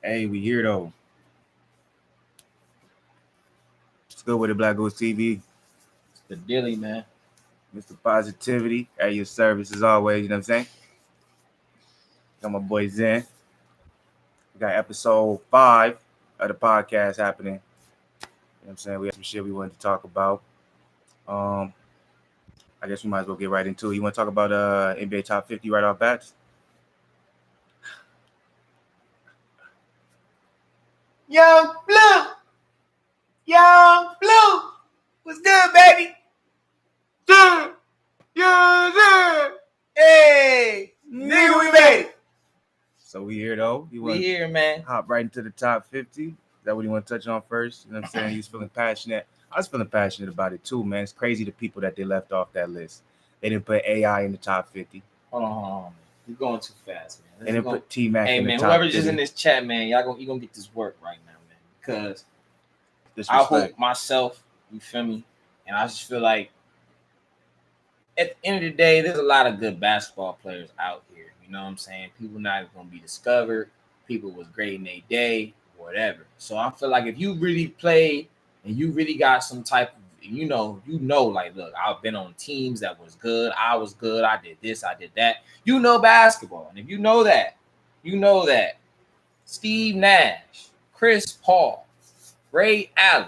Hey, we here though. It's good with the BlakGooseTV. It's the dilly, man. Mr. Positivity at your service as always. You know what I'm saying? Got my boy Zen. We got episode 5 of the podcast happening. You know what I'm saying? We have some shit we wanted to talk about. I guess we might as well get right into it. You want to talk about NBA top 50 right off bats? Young Blue, what's good, baby? Yeah. Hey, nigga, we made it. So we here though. We here, man. Hop right into the top 50. Is that what you want to touch on first? You know what I'm saying? He's feeling passionate. I was feeling passionate about it too, man. It's crazy the people that they left off that list. They didn't put AI in the top 50. Hold on. You're going too fast, man. They didn't put T-Mac in the top 50. Hey, man, whoever's just in this chat, man, you're going to get this work right now, man. Because I hope myself, you feel me? And I just feel like at the end of the day, there's a lot of good basketball players out here. You know what I'm saying? People not going to be discovered. People was great in their day, whatever. So I feel like if you really played and you really got some type of, you know, like, look, I've been on teams that was good. I was good. I did this. I did that. You know basketball. And if you know that Steve Nash, Chris Paul, Ray Allen,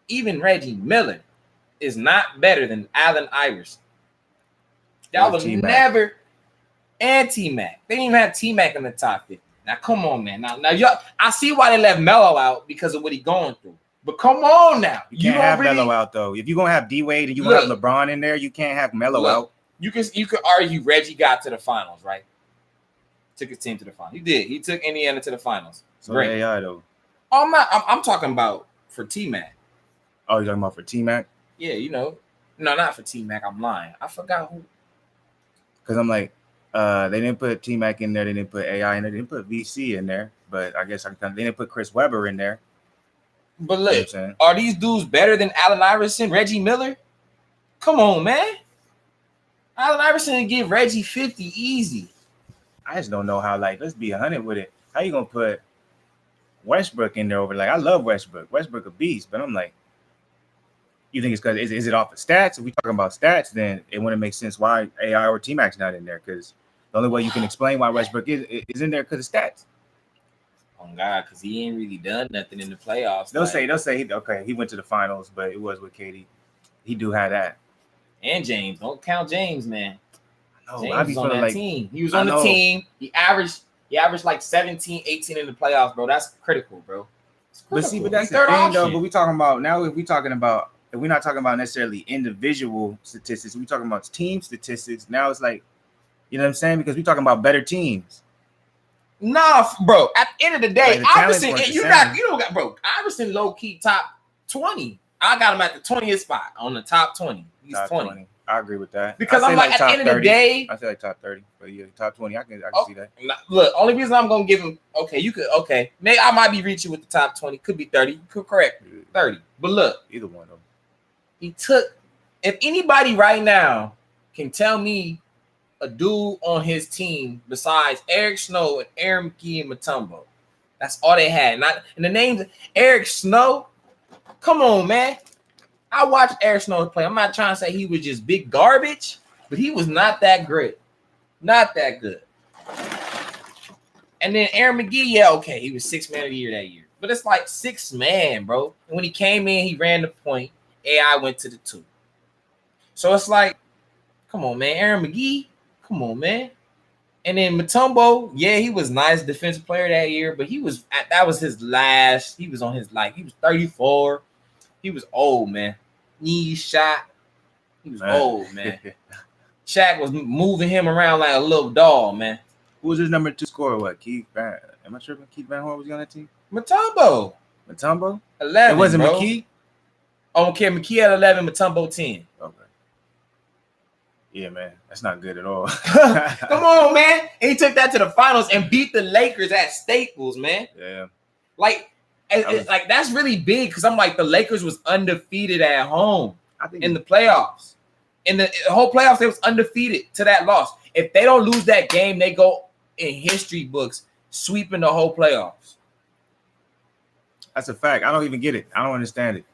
even Reggie Miller is not better than Allen Iverson. That was never T-Mac. They didn't even have T-Mac in the top 50. Now, come on, man. Now, y'all, I see why they left Melo out because of what he's going through. But come on now. You can't have Melo out, though. If you're going to have D-Wade and you're going to have LeBron in there, you can't have Melo out. You could argue Reggie got to the finals, right? Took his team to the finals. He did. He took Indiana to the finals. So great. AI, though. I'm talking about for T-Mac. Oh, you're talking about for T-Mac? Yeah, you know. No, not for T-Mac. I'm lying. I forgot who. Because I'm like, they didn't put T-Mac in there. They didn't put AI in there. They didn't put VC in there. But I guess they didn't put Chris Webber in there. But look, are these dudes better than Allen Iverson, Reggie Miller? Come on, man. Allen Iverson would give Reggie 50 easy. I just don't know how, like, let's be 100 with it. How you going to put Westbrook in there over? Like, I love Westbrook. Westbrook a beast. But I'm like, you think it's because is it off of stats? If we talking about stats, then it wouldn't make sense why AI or T-Mac's not in there. Because the only way you can explain why Westbrook is in there because of stats. Oh God, because he ain't really done nothing in the playoffs. They'll say he went to the finals, but it was with KD. He do have that. And James, don't count James, man. No, James was on that team. He was on the team. He averaged like 17, 18 in the playoffs, bro. That's critical, bro. But see, but that's the thing, though. But we talking about now. If we're not talking about necessarily individual statistics, we're talking about team statistics. Now it's like, you know what I'm saying? Because we're talking about better teams. Nah, bro. At the end of the day, like Iverson, Iverson low key top 20. I got him at the 20th spot on the top 20. He's top 20. I agree with that. Because I'm like, at the end of the day, I say like top 30, but yeah, top 20. I can see that. Look, only reason I'm gonna give him maybe I might be reaching with the top 20. Could be 30. You could correct 30. But look, either one of them. He took. If anybody right now can tell me a dude on his team besides Eric Snow and Aaron McGee and Mutombo, that's all they had. Not in the names of Eric Snow. Come on, man. I watched Eric Snow play. I'm not trying to say he was just big garbage, but he was not that great. Not that good. And then Aaron McGee, he was 6th man of the year that year. But it's like 6th man, bro. And when he came in, he ran the point. AI went to the 2. So it's like, come on, man. Aaron McGee, come on, man. And then Mutombo, he was nice defensive player that year, but that was his last. He was on his he was 34. He was old, man. Knee shot. He was old, man. Shaq was moving him around like a little doll, man. Who was his number 2 scorer? What? Keith Van? Am I sure Keith Van Horn was on that team? Mutombo. 11. It wasn't bro. McKee? Oh, okay. McKee at 11, Mutombo 10. Okay. Yeah, man. That's not good at all. Come on, man. And he took that to the finals and beat the Lakers at Staples, man. Yeah. Like, that's really big because I'm like, the Lakers was undefeated at home in the playoffs. In the whole playoffs, they was undefeated to that loss. If they don't lose that game, they go in history books sweeping the whole playoffs. That's a fact. I don't even get it. I don't understand it.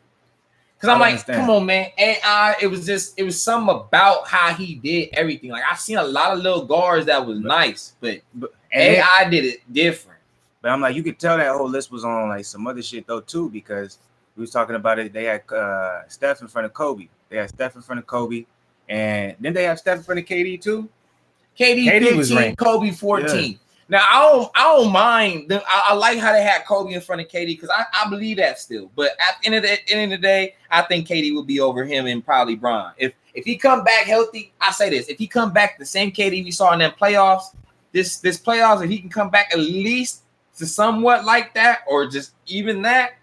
Because I'm like, come on, man. AI, it was something about how he did everything. Like, I've seen a lot of little guards that was nice, but AI did it different. But I'm like, you could tell that whole list was on like some other shit though too, because we was talking about it. They had Steph in front of Kobe. They had Steph in front of Kobe, and then they have Steph in front of KD too. KD 15, was ranked. Kobe 14. Yeah. Now I don't mind. I like how they had Kobe in front of KD because I believe that still. But at the end of the day, I think KD will be over him and probably Bron. If he come back healthy, I say this: if he come back the same KD we saw in them playoffs, this playoffs, if he can come back at least to somewhat like that or just even that,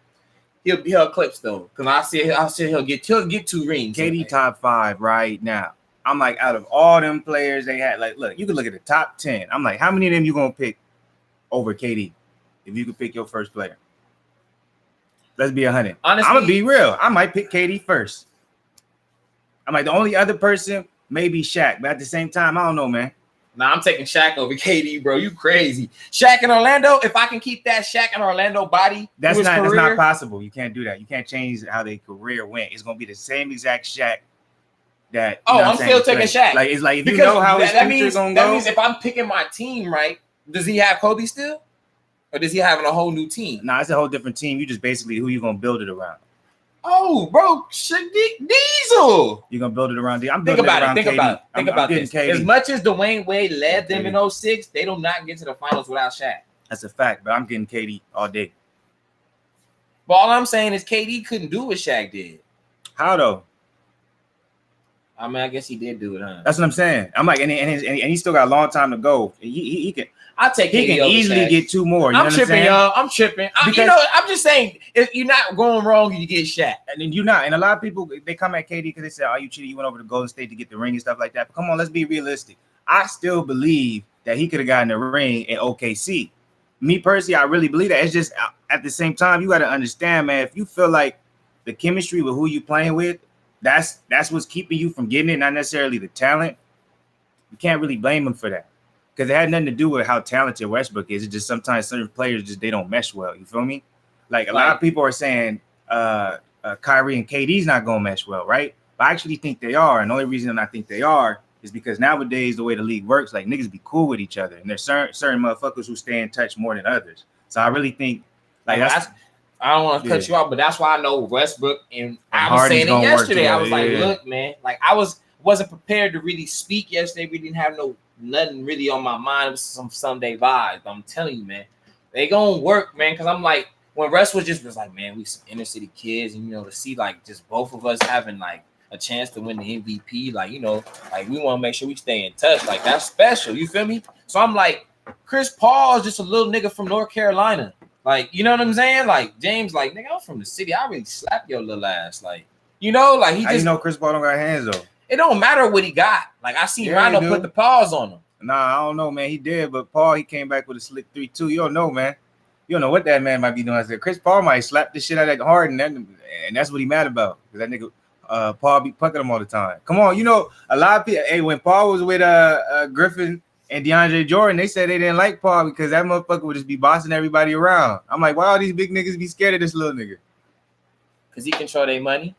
he'll eclipse though. Because I see he'll get 2 rings. KD top 5 right now. I'm like, out of all them players they had, like, look, you can look at the top 10. I'm like, how many of them you gonna pick over KD if you could pick your first player? Let's be 100. Honestly, I'm gonna be real. I might pick KD first. I'm like, the only other person may be Shaq, but at the same time, I don't know, man. Nah, I'm taking Shaq over KD, bro. You crazy? Shaq in Orlando. If I can keep that Shaq in Orlando body, that's not possible. You can't do that. You can't change how their career went. It's gonna be the same exact Shaq. That I'm still taking Shaq. Like it's like if you know how his future's gonna go. That means if I'm picking my team right, does he have Kobe still, or does he have a whole new team? Nah, it's a whole different team. You just basically who you gonna build it around. Oh, bro, Diesel. You're gonna build it around. Think about this. As much as Dwayne Wade led them in 06, they do not get to the finals without Shaq. That's a fact, but I'm getting KD all day. But all I'm saying is KD couldn't do what Shaq did. How though? I mean, I guess he did do it, huh? That's what I'm saying. I'm like, and he still got a long time to go. He can. I take. He can easily get 2 more. I'm tripping, y'all. I'm tripping. I'm just saying, if you're not going wrong, you get Shaq. And then you're not. And a lot of people they come at KD because they say, "Oh, you cheated. You went over to Golden State to get the ring and stuff like that." But come on, let's be realistic. I still believe that he could have gotten the ring in OKC. Me personally, I really believe that. It's just at the same time, you got to understand, man. If you feel like the chemistry with who you playing with, that's what's keeping you from getting it, not necessarily the talent. You can't really blame him for that because it had nothing to do with how talented Westbrook is. It's just sometimes certain players they don't mesh well. You feel me? Like a lot of people are saying Kyrie and KD's not gonna mesh well, right? But I actually think they are, and the only reason I think they are is because nowadays the way the league works, like niggas be cool with each other, and there's certain motherfuckers who stay in touch more than others. So I really think like that's. I don't want to cut you off, but that's why I know Westbrook, and I was saying it yesterday. I was like, look, man, like I wasn't prepared to really speak yesterday. We didn't have nothing really on my mind. It was some Sunday vibes. But I'm telling you, man, they gonna work, man. Because I'm like, when Russ was like, man, we some inner city kids, and to see like just both of us having like a chance to win the MVP, like like we want to make sure we stay in touch. Like that's special. You feel me? So I'm like, Chris Paul is just a little nigga from North Carolina. Like, you know what I'm saying? Like, James, like, nigga, I'm from the city. I really slap your little ass. Like, like he just. How Chris Paul don't got hands, though? It don't matter what he got. Like, I seen Rondo put the paws on him. Nah, I don't know, man. He did, but Paul, he came back with a slick 3-2. You don't know, man. You don't know what that man might be doing. I said, Chris Paul might slap this shit out of Harden, and that's what he mad about. Because that nigga, Paul be pucking him all the time. Come on, a lot of people, hey, when Paul was with Griffin and DeAndre Jordan, they said they didn't like Paul because that motherfucker would just be bossing everybody around. I'm like, why all these big niggas be scared of this little nigga? Because he control their money?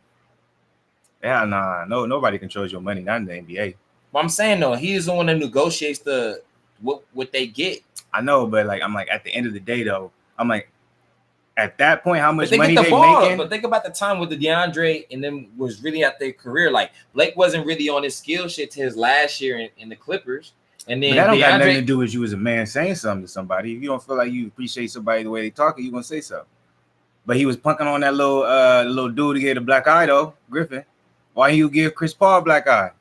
Yeah, nah. No, nobody controls your money, not in the NBA. But I'm saying, though, he's the one that negotiates what they get. I know, but, like, I'm like, at the end of the day, though, I'm like, at that point, how much money they making? But think about the time with the DeAndre and them was really at their career. Like, Blake wasn't really on his skill shit to his last year in the Clippers. And then but that don't got nothing to do with you as a man saying something to somebody. If you don't feel like you appreciate somebody the way they talk, you're gonna say something. But he was punking on that little dude to get a black eye though, Griffin. Why you give Chris Paul a black eye?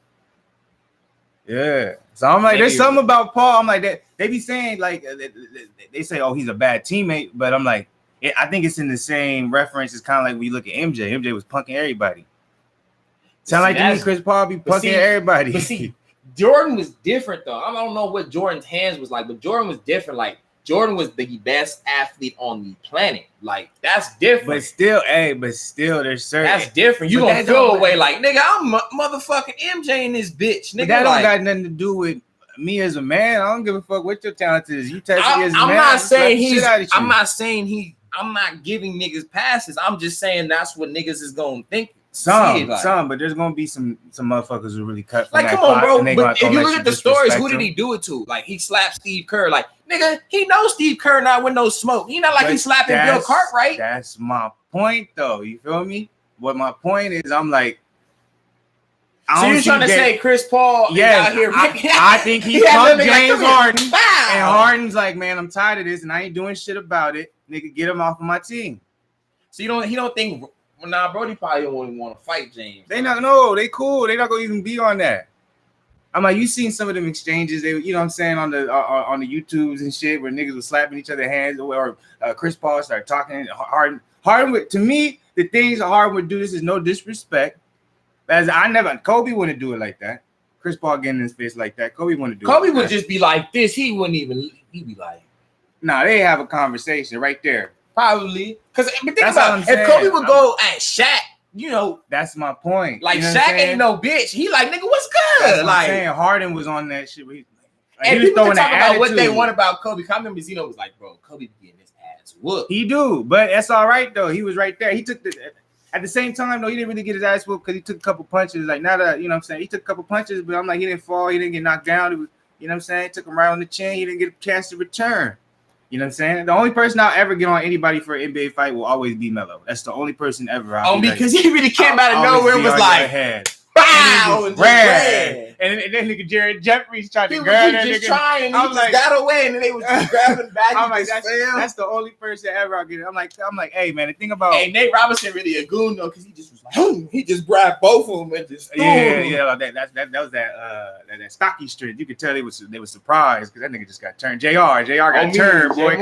Yeah. So I'm like, there's something about Paul. I'm like that. They be saying like they say, oh, he's a bad teammate, but I'm like, I think it's in the same reference. It's kind of like when you look at MJ. MJ was punking everybody. Sound like to me, Chris Paul be punking everybody. But see, Jordan was different though. I don't know what Jordan's hands was like, but Jordan was different. Like Jordan was the best athlete on the planet. Like that's different. But still, there's certain. That's different. You gonna feel away like nigga, I'm motherfucking MJ in this bitch. Nigga, but that don't got nothing to do with me as a man, I don't give a fuck what your talent is. You test me as a man. I'm not giving niggas passes. I'm just saying that's what niggas is gonna think. Some, but there's gonna be some motherfuckers who really cut from like, that come on, bro. But if you look let at the stories, who did he do it to? Like, he slapped Steve Kerr. Like, nigga, he knows Steve Kerr not with no smoke. He not like he's slapping Bill Cartwright. That's my point, though. You feel me? What my point is, I'm like, so you're trying to say Chris Paul is out here? I think he punked James Harden, and Harden's like, man, I'm tired of this, and I ain't doing shit about it. Nigga, get him off of my team. So he don't think. Well, nah, Brody probably don't want to fight James. They not they cool. They not gonna even be on that. I'm like, you seen some of them exchanges? They, you know what I'm saying, on the YouTubes and shit, where niggas was slapping each other's hands, or Chris Paul started talking. Harden would, to me, the things Harden would do, this is no disrespect. As Kobe wouldn't do it like that. Chris Paul getting in his face like that. Kobe wouldn't do it. Kobe would just be like this. He'd be like, nah, they have a conversation right there. Probably. Because think about it. If Kobe would go at Shaq, you know. That's my point. Like, Shaq ain't no bitch. He like, nigga, what's good? That's like, saying Harden was on that shit. And people can talk about what they want about Kobe. I remember Zeno was like, bro, Kobe getting his ass whooped. He do, but that's all right, though. He was right there. He took at the same time, though, he didn't really get his ass whooped because he took a couple punches. Like, you know what I'm saying? He took a couple punches, but I'm like, he didn't fall. He didn't get knocked down. It was, you know what I'm saying? He took him right on the chin. He didn't get a chance to return. You know what I'm saying? The only person I'll ever get on anybody for an NBA fight will always be Melo. That's the only person ever. Because he really came out of nowhere and was like, wow, and ran. And then nigga Jared Jeffries tried to grab that nigga. He was just trying. He just got away, and then they was just grabbing back. I'm like, that's the only person ever I'll get. I'm like, hey man, the thing about Nate Robinson really a goon though, because he just was like, he just grabbed both of them and just that was that stocky strength. You could tell they was surprised because that nigga just got turned. JR got turned, boy.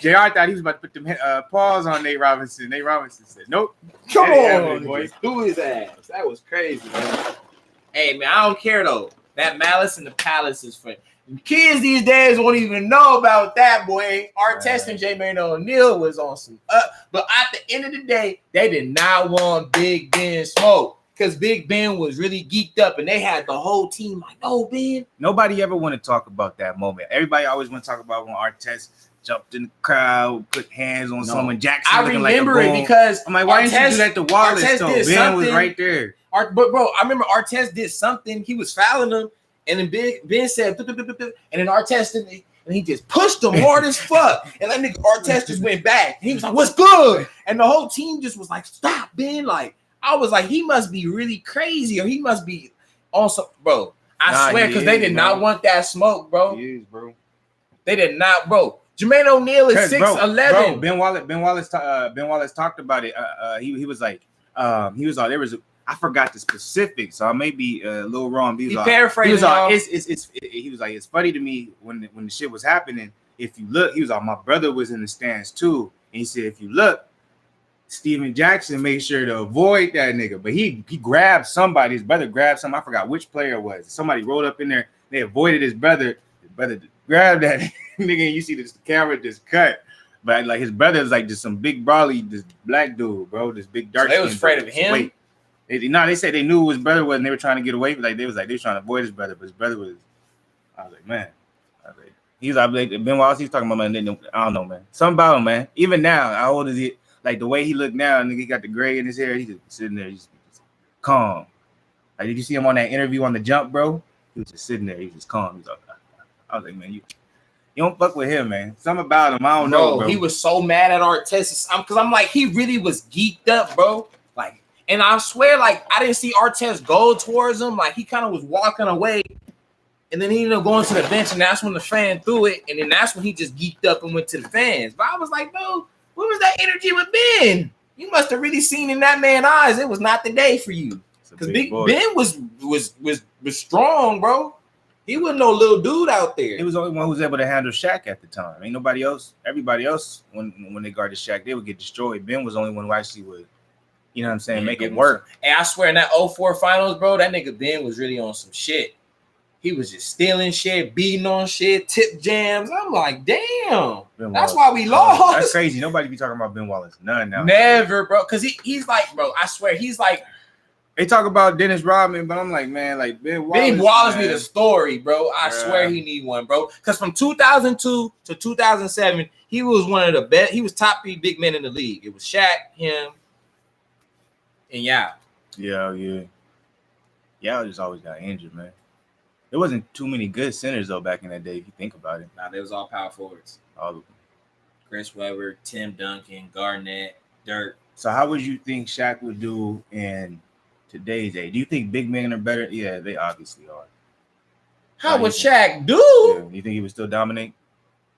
JR thought he was about to put them paws on Nate Robinson. Nate Robinson said, nope. Come on, boy. Do his ass. That was crazy, man. Hey, man, I don't care, though. That Malice in the Palace is for kids these days won't even know about that, boy. Artest and Jermaine O'Neal was on some but at the end of the day, they did not want Big Ben smoke because Big Ben was really geeked up and they had the whole team like, oh, Ben. Nobody ever want to talk about that moment. Everybody always want to talk about when Artest jumped in the crowd, put hands on someone. Jackson. I remember it because I'm like, why didn't you do that to Wallace? So Ben was right there. But bro, I remember Artest did something. He was fouling him, and then Ben said, and then Artest did it, and he just pushed him hard as fuck. And that nigga Artest just went back. And he was like, "What's good?" And the whole team just was like, "Stop, Ben!" Like, I was like, he must be really crazy, or he must be also, bro. I swear, because they did not want that smoke, bro. He is, bro. They did not, bro. Jermaine O'Neal is 6'11". Ben Wallace talked about it. He was like, there was I forgot the specifics, so I may be a little wrong. He was like, it's funny to me when the shit was happening. If you look, he was like, my brother was in the stands too, and he said, if you look, Steven Jackson made sure to avoid that nigga, but he grabbed somebody. His brother grabbed something. I forgot which player it was. Somebody rolled up in there. They avoided his brother. His brother grabbed that nigga, and you see the camera just cut. But like his brother is like just some big brawly, this black dude, bro. This big dark. So they was afraid of him. Wait. They said they knew who his brother was, and they were trying to get away. Like they were trying to avoid his brother, but his brother was. I was like, man. He's like Ben Wallace. He's talking about I don't know, man. Something about him, man. Even now, how old is he? Like the way he looked now, and he got the gray in his hair. He's just sitting there, he's just calm. Like, did you see him on that interview on The Jump, bro? He was just sitting there. He was just calm. He's like, I was like, man, you don't fuck with him, man. Something about him, I don't know, bro. He was so mad at Artest because I'm like, he really was geeked up, bro. Like. And I swear, like, I didn't see Artest go towards him. Like, he kind of was walking away. And then he ended up going to the bench, and that's when the fan threw it. And then that's when he just geeked up and went to the fans. But I was like, bro, what was that energy with Ben? You must have really seen in that man's eyes it was not the day for you. Because Big Ben was strong, bro. He wasn't no little dude out there. He was the only one who was able to handle Shaq at the time. Ain't nobody else. Everybody else, when they guarded Shaq, they would get destroyed. Ben was the only one who actually would. You know what I'm saying? Make it work. And I swear in that 04 finals, bro, that nigga Ben was really on some shit. He was just stealing shit, beating on shit, tip jams. I'm like, damn. That's why we lost. That's crazy. Nobody be talking about Ben Wallace. None now. Never, bro. Because he's like, bro, I swear, he's like, They talk about Dennis Rodman, but I'm like, man, like Ben Wallace need a story, bro. I swear he need one, bro. Because from 2002 to 2007, he was one of the best. He was top 3 big men in the league. It was Shaq, him, and Yao. Yeah. Yao just always got injured, man. There wasn't too many good centers though back in that day. If you think about it, Nah, they was all power forwards. All of them. Chris Webber, Tim Duncan, Garnett, Dirk. So how would you think Shaq would do in today's age? Do you think big men are better? Yeah, they obviously are. How would Shaq do? Yeah. You think he would still dominate?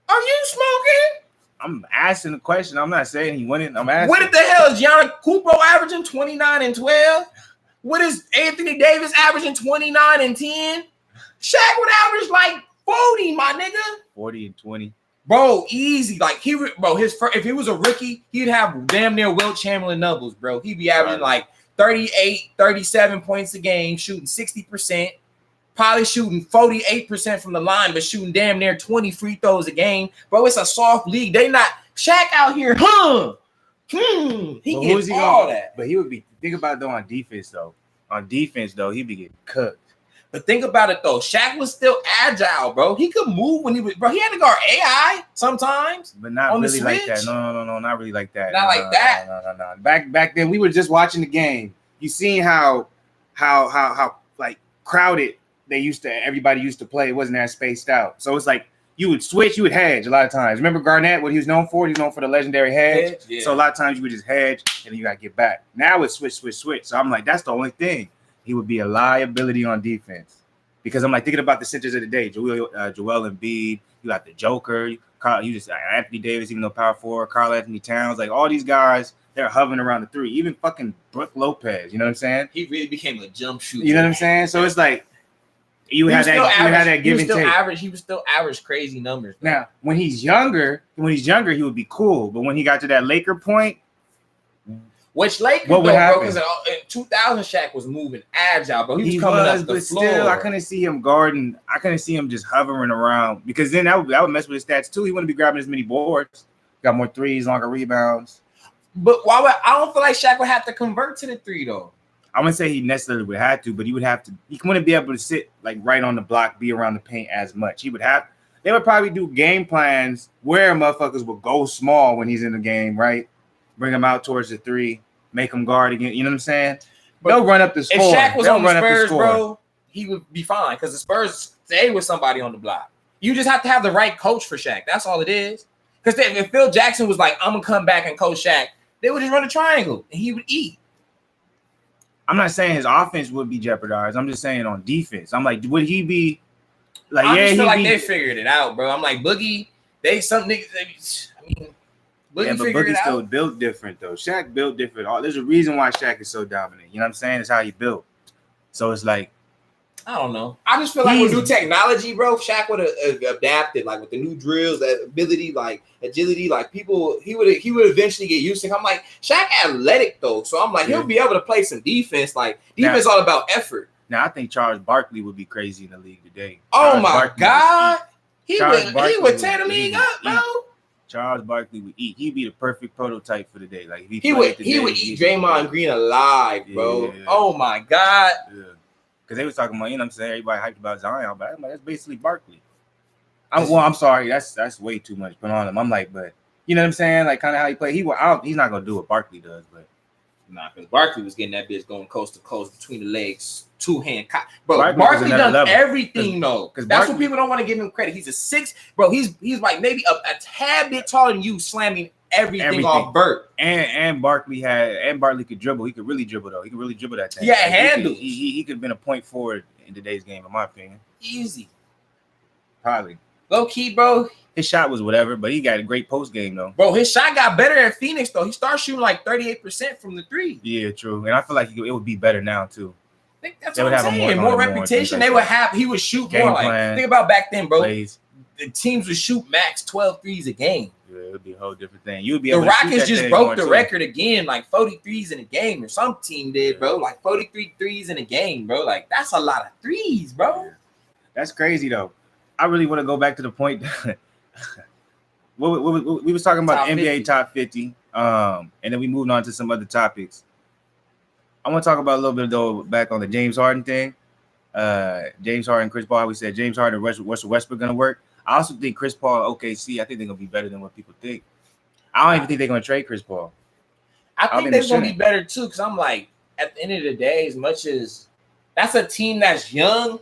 Are you smoking? I'm asking the question. I'm not saying he wouldn't. I'm asking. What the hell is Gianna Kupo averaging 29 and 12? What is Anthony Davis averaging 29 and 10? Shaq would average like 40, my nigga. 40 and 20. Bro, easy. Like if he was a rookie, he'd have damn near Wilt Chamberlain numbers, bro. He'd be averaging like 38, 37 points a game, shooting 60%, probably shooting 48% from the line, but shooting damn near 20 free throws a game. Bro, it's a soft league. They not Shaq out here, he gets all that. But he would be, think about it though on defense though. On defense though, he'd be getting cooked. But think about it though. Shaq was still agile, bro. He could move when he was, bro. He had to guard AI sometimes, but not really like that. No, not really like that. Not like that. No. Back then, we were just watching the game. You seen how like crowded everybody used to play. It wasn't that spaced out. So it's like you would switch, you would hedge a lot of times. Remember Garnett? What he was known for? He was known for the legendary hedge. Yeah. So a lot of times you would just hedge and then you got to get back. Now it's switch. So I'm like, that's the only thing. He would be a liability on defense because I'm like thinking about the centers of the day. Joel Embiid, you got the Joker, Anthony Davis, even though power forward, Karl Anthony Towns, like all these guys, they're hovering around the 3. Even fucking Brook Lopez, you know what I'm saying? He really became a jump shooter. You know what I'm saying? So it's like you had that give and take. He was still average crazy numbers. Though. Now, when he's younger, he would be cool. But when he got to that Laker point. Which Lakers, bro? Because in 2000, Shaq was moving agile, bro. He was coming up the floor. Still, I couldn't see him guarding. I couldn't see him just hovering around because then that would mess with his stats too. He wouldn't be grabbing as many boards. Got more threes, longer rebounds. But I don't feel like Shaq would have to convert to the 3 though. I wouldn't say he necessarily would have to, but he would have to. He wouldn't be able to sit like right on the block, be around the paint as much. He would have. They would probably do game plans where motherfuckers would go small when he's in the game, right? Bring him out towards the 3, make him guard again. You know what I'm saying? But they'll run up the score. If Shaq was on the Spurs, bro, he would be fine because the Spurs stay with somebody on the block. You just have to have the right coach for Shaq. That's all it is. Because if Phil Jackson was like, I'm going to come back and coach Shaq, they would just run a triangle and he would eat. I'm not saying his offense would be jeopardized. I'm just saying on defense. I'm like, would he be like, I just feel like they figured it out, bro. I'm like, Boogie, some niggas, Boogie but Boogie's still built different, though. Shaq built different. There's a reason why Shaq is so dominant. You know what I'm saying? It's how he built. So it's like, I don't know. I just feel like with new technology, bro, Shaq would have adapted, like with the new drills, that ability, like agility, like people, he would eventually get used to it. I'm like, Shaq athletic though, so I'm like, he'll be able to play some defense. Like defense, all about effort. Now I think Charles Barkley would be crazy in the league today. Oh my God, he would tear the league up, bro. Charles Barkley would eat. He'd be the perfect prototype for the day. Like he would eat Draymond Green alive, bro. Yeah. Oh my God. Yeah. Because they was talking about, you know what I'm saying, everybody hyped about Zion, but I'm like, that's basically Barkley. I'm sorry, that's way too much put on him. I'm like, but you know what I'm saying? Like kind of how he play. He's not gonna do what Barkley does, but because Barkley was getting that bitch going coast to coast between the legs, 2-hand bro. Barkley done everything though. Because that's what people don't want to give him credit. He's a 6, bro. He's like maybe a tad bit taller than you, slamming everything off Burt. And Barkley could dribble. He could really dribble though. He could really dribble that thing. Yeah, handles. He could have been a point forward in today's game, in my opinion. Easy. Probably. Low key, bro. His shot was whatever, but he got a great post game though. Bro, his shot got better in Phoenix though. He started shooting like 38% from the 3. Yeah, true. And I feel like it would be better now too. I think that's what I'm saying. More reputation. He would shoot more. Like think about back then, bro. Plays. The teams would shoot max 12 threes a game. Yeah, it would be a whole different thing. You would be the Rockets just broke the record again, like 43s in a game, or some team did, bro. Like 43 threes in a game, bro. Like that's a lot of threes, bro. Yeah. That's crazy though. I really want to go back to the point. We was talking about NBA top 50, and then we moved on to some other topics. I want to talk about a little bit though back on the James Harden thing. James Harden, Chris Paul. We said James Harden, Russell Westbrook gonna work. I also think Chris Paul, OKC. I think they're gonna be better than what people think. I don't even think they're gonna trade Chris Paul. I think they're gonna be better too, because I'm like, at the end of the day, as much as that's a team that's young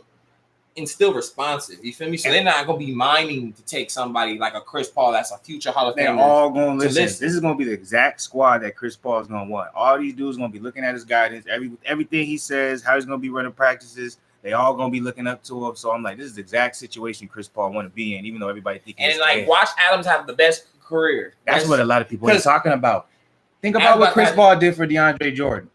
and still responsive, you feel me? So they're not gonna be minding to take somebody like a Chris Paul that's a future Hall of Famer. They're all gonna listen. This is gonna be the exact squad that Chris Paul is gonna want. All these dudes gonna be looking at his guidance, everything he says, how he's gonna be running practices. They all gonna be looking up to him. So I'm like, this is the exact situation Chris Paul want to be in, even though everybody thinks. And like, watch Adams have the best career. That's what a lot of people are talking about. Think about what Chris Paul did for DeAndre Jordan.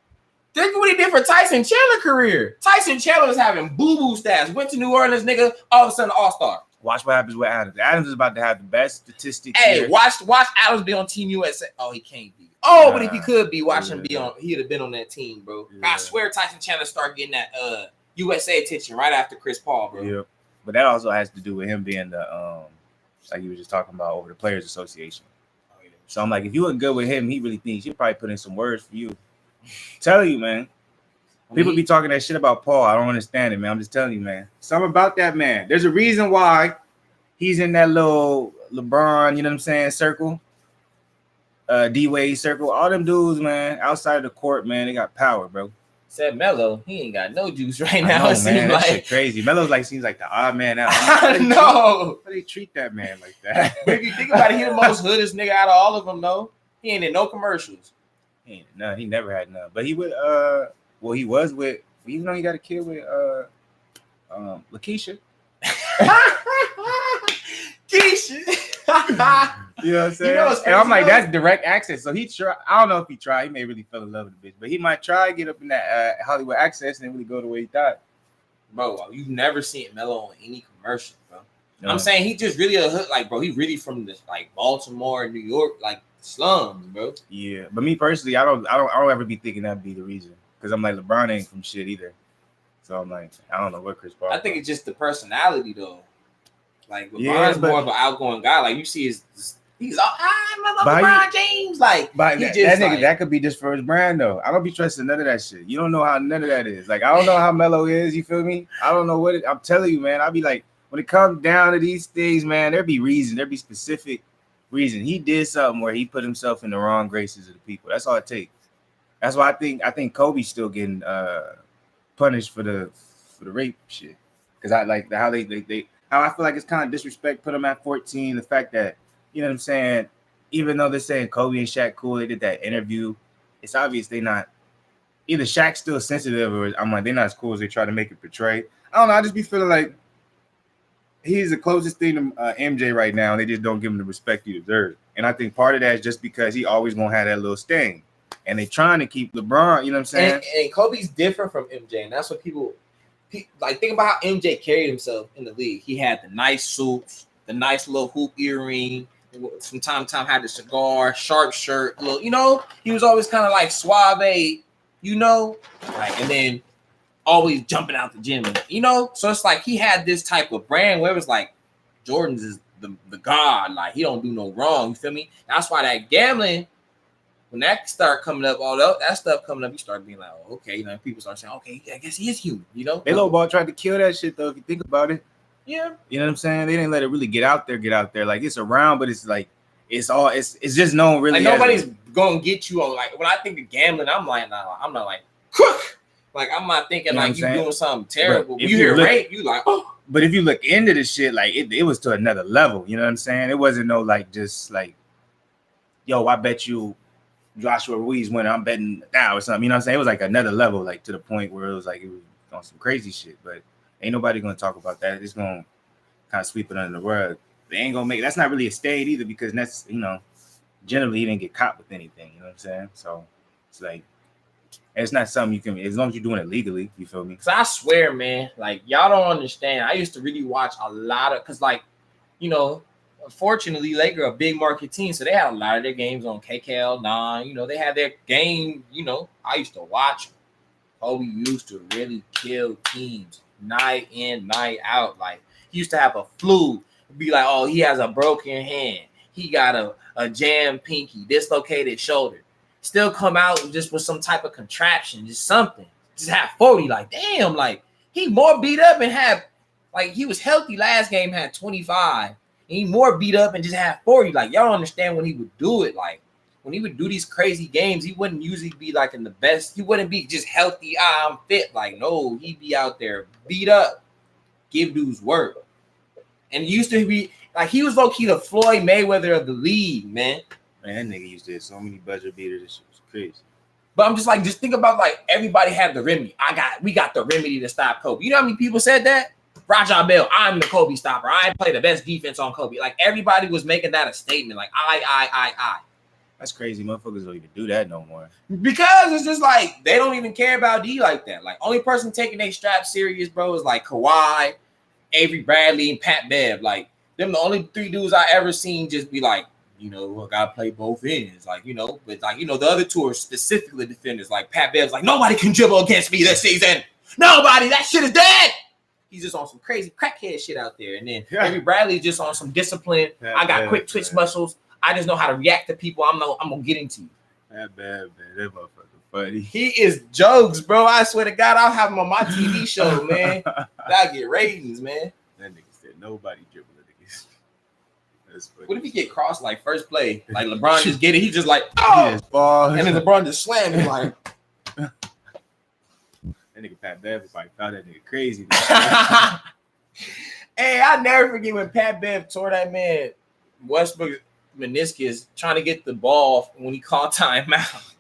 Think what he did for Tyson Chandler's career. Tyson Chandler was having boo-boo stats. Went to New Orleans, nigga, all of a sudden all-star. Watch what happens with Adams. Adams is about to have the best statistics. Hey, here. watch Adams be on Team USA. Oh, he can't be. Oh, but if he could be, watch him be on. He'd have been on that team, bro. Yeah. I swear Tyson Chandler started getting that USA attention right after Chris Paul, bro. Yeah, but that also has to do with him being the like you were just talking about over the Players Association. Oh, yeah. So I'm like, if you look good with him, he really thinks he'll probably put in some words for you. Tell you, man. People be talking that shit about Paul. I don't understand it, man. I'm just telling you, man. Something about that man. There's a reason why he's in that little LeBron, you know what I'm saying, circle. D-Wade circle. All them dudes, man, outside of the court, man, they got power, bro. Said Melo, he ain't got no juice right now. It man, that shit crazy. Melo's like seems like the odd man out. I know. How they treat that man like that? If you think about it, he the most hoodest nigga out of all of them, though. He ain't in no commercials. He ain't none. He never had none. But he would well, he was with, even though he got a kid with Lakeisha. Keisha. You know what I'm saying? And I'm like, that's direct access. So he try. I don't know if he tried. He may really fell in love with the bitch, but he might try to get up in that Hollywood access and really go the way he thought. Bro, you've never seen Melo on any commercial, bro. No. I'm saying he just really a hood, like, bro. He really from the like Baltimore, New York, like slums, bro. Yeah, but me personally, I don't ever be thinking that'd be the reason. Because I'm like, LeBron ain't from shit either. So I'm like, I don't know what Chris Paul. I think it's just the personality, though. Like, LeBron's more of an outgoing guy. Like, you see he's all, LeBron James. Like, that nigga, that could be just for his brand, though. I don't be trusting none of that shit. You don't know how none of that is. Like, I don't know how Melo is. You feel me? I don't know what I'm telling you, man. I'll be like, when it comes down to these things, man, there be reason. There be specific reason. He did something where he put himself in the wrong graces of the people. That's all it takes. That's why I think Kobe's still getting punished for the rape shit. Because I like how they how I feel like it's kind of disrespect. Put him at 14. The fact that, you know what I'm saying, even though they're saying Kobe and Shaq cool, they did that interview. It's obvious they not either Shaq's still sensitive or I'm like they're not as cool as they try to make it portray. I don't know. I just be feeling like he's the closest thing to MJ right now. And they just don't give him the respect he deserves. And I think part of that is just because he always gonna have that little sting. And they trying to keep LeBron, you know what I'm saying? And Kobe's different from MJ, and that's what people like. Think about how MJ carried himself in the league. He had the nice suits, the nice little hoop earring. From time to time, had the cigar, sharp shirt. Little, you know, he was always kind of like suave, you know, like, and then always jumping out the gym, you know. So it's like he had this type of brand where it was like Jordan's is the god, like he don't do no wrong. You feel me? That's why that gambling. When that start coming up, all that stuff coming up, you start being like, oh, okay, you know, people start saying, okay, I guess he is human, you know. They lowball tried to kill that shit though, if you think about it. Yeah. You know what I'm saying? They didn't let it really get out there. Like it's around, but it's like it's just known really. Like nobody's gonna get you on like when I think of gambling, I'm like, nah, I'm not like cook. Like I'm not thinking you know like you doing something terrible. You hear rape, you like, oh. But if you look into the shit, like it was to another level, you know what I'm saying? It wasn't no like just like, yo, I bet you Joshua Ruiz winning, I'm betting now or something. You know what I'm saying? It was like another level, like to the point where it was like it was on some crazy shit. But ain't nobody gonna talk about that. It's gonna kind of sweep it under the rug. They ain't gonna make that's not really a state either because that's generally he didn't get caught with anything. You know what I'm saying? So it's like it's not something you can as long as you're doing it legally. You feel me? Cause I swear, man, like y'all don't understand. I used to really watch a lot of because like unfortunately, Lakers are a big market team, so they had a lot of their games on KKL 9. They had their game. I used to watch them. Kobe used to really kill teams night in, night out. Like he used to have a flu. Be like, oh, he has a broken hand. He got a jammed pinky, dislocated shoulder. still come out just with some type of contraption, just something. Just have 40. Like, damn, like he more beat up and had like he was healthy last game, had 25. And he more beat up and just had 40. Like, y'all don't understand when he would do it. Like when he would do these crazy games, he wouldn't usually be like in the best. He wouldn't be just healthy. I'm fit. Like, no, he'd be out there beat up, give dudes work. And used to be like he was low-key the Floyd Mayweather of the league, man. Man, that nigga used to have so many buzzer beaters. This shit was crazy. But I'm just like, just think about like everybody had the remedy. We got the remedy to stop Kobe. You know how many people said that? Raja Bell, I'm the Kobe stopper. I play the best defense on Kobe. Like everybody was making that a statement. Like I. That's crazy. Motherfuckers don't even do that no more. Because it's just like they don't even care about D like that. Like only person taking their strap serious, bro, is like Kawhi, Avery Bradley, and Pat Bev. Like them the only 3 dudes I ever seen just be like, you know, I gotta play both ends. Like, you know, but like, you know, the other 2 are specifically defenders. Like Pat Bev's like, nobody can dribble against me this season. Nobody, that shit is dead. He's just on some crazy crackhead shit out there. And then Avery Bradley's just on some discipline. I got quick twitch muscles. I just know how to react to people. I'm gonna get into you. That bad, man. That motherfucker funny. He is jokes, bro. I swear to God, I'll have him on my TV show, man. That'll get ratings, man. That nigga said nobody dribbling niggas. That's funny. What if he get crossed like first play? Like LeBron just get it. He just like, oh, and then LeBron just slam him like. That nigga Pat Bev probably found that nigga crazy. Hey, I never forget when Pat Bev tore that man Westbrook meniscus trying to get the ball when he called timeout.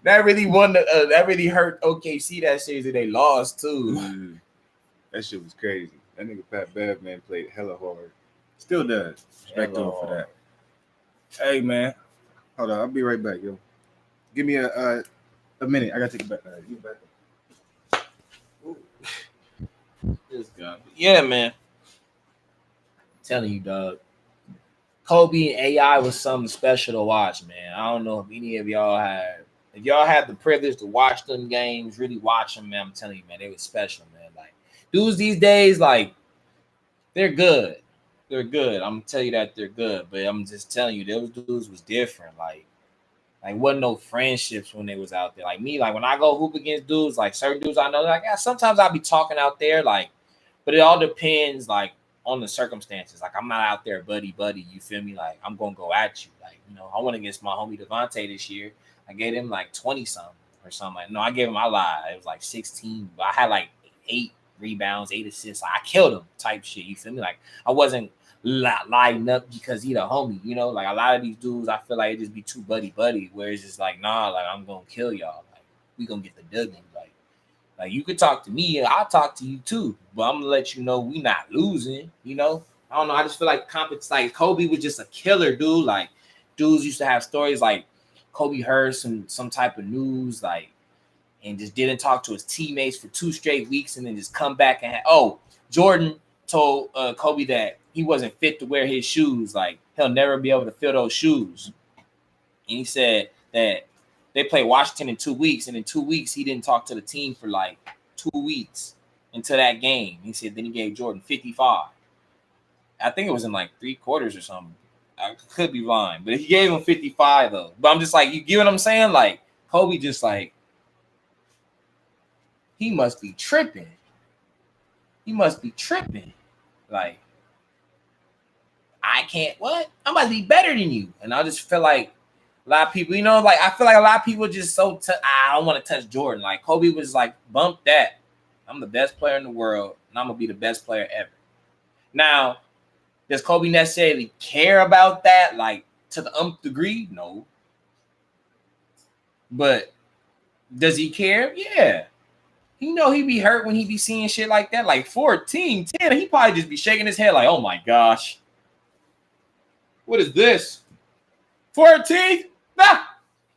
That really that really hurt OKC that series that they lost too. That shit was crazy. That nigga Pat Bev, man, played hella hard. Still does. Respect to him for that. Hey man, hold on. I'll be right back, yo. Give me a minute. I gotta take it back. You back. This guy. Yeah, man. I'm telling you, dog. Kobe and AI was something special to watch, man. I don't know if any of y'all had. If y'all had the privilege to watch them games, really watch them, man. I'm telling you, man, they were special, man. Like dudes these days, like they're good. They're good. I'm gonna tell you that they're good, but I'm just telling you, those dudes was different. Like wasn't no friendships when they was out there. Like me, like when I go hoop against dudes, like certain dudes I know, like sometimes I'll be talking out there, like, but it all depends, like, on the circumstances. Like I'm not out there buddy, you feel me? Like I'm gonna go at you. Like, you know, I went against my homie Devontae this year. I gave him like 20 something or something. Like, no, I gave him, I lied. It was like 16, but I had like 8 rebounds, 8 assists. Like, I killed him type shit. You feel me? Like I wasn't lighting up because he the homie, you know. Like a lot of these dudes, I feel like it just be too buddy, where it's just like, nah, like I'm gonna kill y'all. Like we gonna get the W. Like you could talk to me, I'll talk to you too, but I'm gonna let you know we not losing. You know, I don't know. I just feel like like Kobe was just a killer dude. Like dudes used to have stories like Kobe heard some type of news, like, and just didn't talk to his teammates for 2 straight weeks, and then just come back and Jordan told Kobe that he wasn't fit to wear his shoes. Like he'll never be able to fill those shoes. And he said that they played Washington in 2 weeks, and in 2 weeks he didn't talk to the team for like 2 weeks until that game. He said then he gave Jordan 55. I think it was in like 3 quarters or something. I could be lying, but he gave him 55 though. But I'm just like, you get what I'm saying? Like Kobe just like, he must be tripping. Like, I can't, what? I must be better than you. And I just feel like a lot of people, you know, like I feel like a lot of people just I don't want to touch Jordan. Like Kobe was like, bump that. I'm the best player in the world, and I'm gonna be the best player ever. Now, does Kobe necessarily care about that, like to the nth degree? No. But does he care? Yeah. You know he be hurt when he be seeing shit like that, like 14, 10. He probably just be shaking his head like, oh my gosh. What is this? 14? Nah.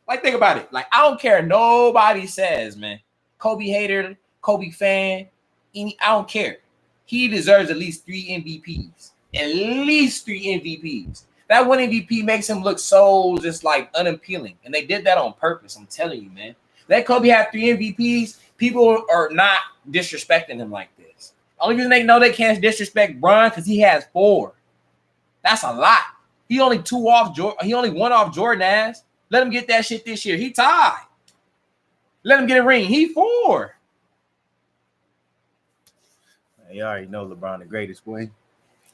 Like, think about it. Like, I don't care nobody says, man. Kobe hater, Kobe fan, I don't care. He deserves at least 3 MVPs. At least 3 MVPs. That one MVP makes him look so just like unappealing. And they did that on purpose. I'm telling you, man. Let Kobe have 3 MVPs. People are not disrespecting him like this. Only reason they know they can't disrespect Bron because he has 4. That's a lot. He only 1 off Jordan ass. Let him get that shit this year. He tied. Let him get a ring. He 4. You already know LeBron the greatest, boy.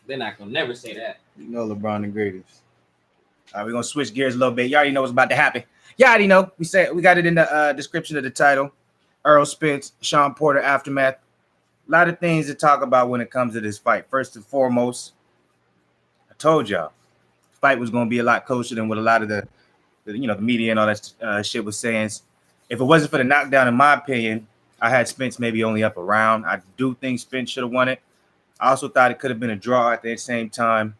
They're not gonna never say that. You know LeBron the greatest. All right, we're gonna switch gears a little bit. You already know what's about to happen. You already know. We got it in the description of the title. Errol Spence, Sean Porter aftermath. A lot of things to talk about when it comes to this fight. First and foremost, I told y'all, the fight was gonna be a lot closer than what a lot of the media and all that shit was saying. If it wasn't for the knockdown, in my opinion, I had Spence maybe only up a round. I do think Spence should have won it. I also thought it could have been a draw at the same time.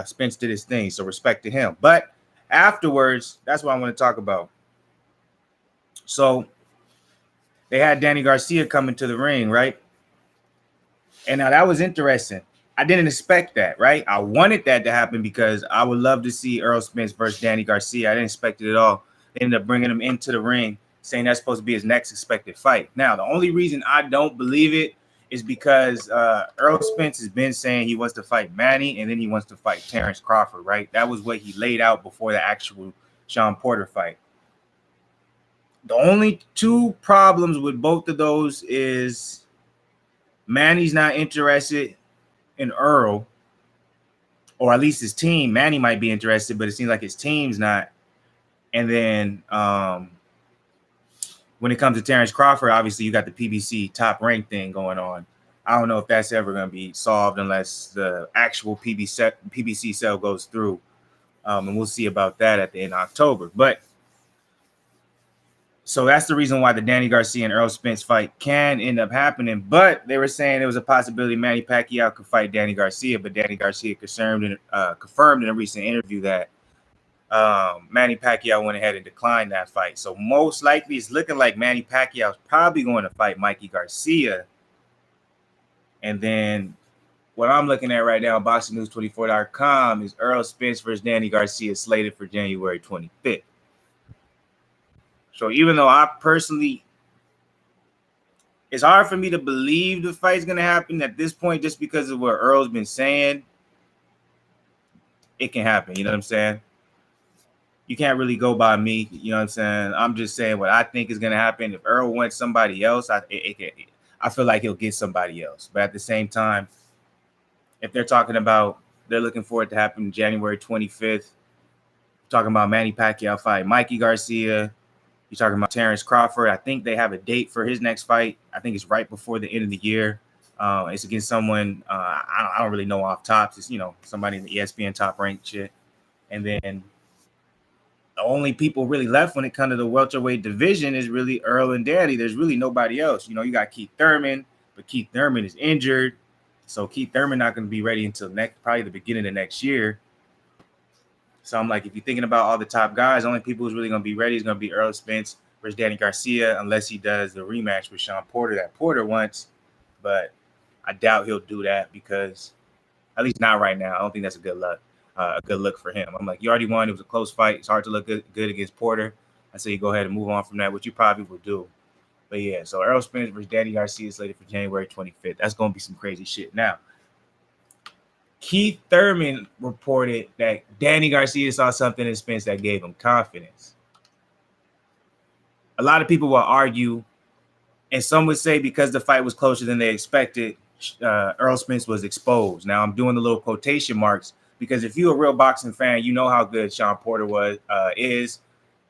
Spence did his thing, so respect to him. But afterwards, that's what I want to talk about. So they had Danny Garcia come into the ring, right? And now that was interesting. I didn't expect that, right? I wanted that to happen because I would love to see Errol Spence versus Danny Garcia. I didn't expect it at all. They ended up bringing him into the ring, saying that's supposed to be his next expected fight. Now, the only reason I don't believe it is because Errol Spence has been saying he wants to fight Manny and then he wants to fight Terrence Crawford, right? That was what he laid out before the actual Sean Porter fight. The only 2 problems with both of those is Manny's not interested in Earl, or at least his team. Manny might be interested, but it seems like his team's not. And then when it comes to Terrence Crawford, obviously you got the PBC top rank thing going on. I don't know if that's ever going to be solved unless the actual PBC sale goes through. And we'll see about that at the end of October. But so that's the reason why the Danny Garcia and Errol Spence fight can end up happening. But they were saying there was a possibility Manny Pacquiao could fight Danny Garcia, but Danny Garcia confirmed in a recent interview that Manny Pacquiao went ahead and declined that fight. So most likely it's looking like Manny Pacquiao is probably going to fight Mikey Garcia. And then what I'm looking at right now on BoxingNews24.com is Errol Spence versus Danny Garcia slated for January 25th. So even though I personally, it's hard for me to believe the fight's going to happen at this point just because of what Earl's been saying, it can happen. You know what I'm saying? You can't really go by me. You know what I'm saying? I'm just saying what I think is going to happen. If Earl wants somebody else, I feel like he'll get somebody else. But at the same time, if they're talking about, they're looking for it to happen January 25th, talking about Manny Pacquiao fight Mikey Garcia, you're talking about Terrence Crawford. I think they have a date for his next fight. I think it's right before the end of the year. It's against someone I don't really know off tops. It's somebody in the ESPN top ranked shit. And then the only people really left when it comes to the welterweight division is really Earl and Danny. There's really nobody else. You got Keith Thurman, but Keith Thurman is injured, so Keith Thurman not going to be ready until probably the beginning of next year. So I'm like, if you're thinking about all the top guys, the only people who's really going to be ready is going to be Errol Spence versus Danny Garcia, unless he does the rematch with Sean Porter that Porter wants. But I doubt he'll do that because, at least not right now, I don't think that's a good look for him. I'm like, you already won. It was a close fight. It's hard to look good against Porter. I say you go ahead and move on from that, which you probably will do. But yeah, so Errol Spence versus Danny Garcia is slated for January 25th. That's going to be some crazy shit. Now, Keith Thurman reported that Danny Garcia saw something in Spence that gave him confidence. A lot of people will argue, and some would say because the fight was closer than they expected, Errol Spence was exposed. Now, I'm doing the little quotation marks because if you're a real boxing fan, you know how good Sean Porter is.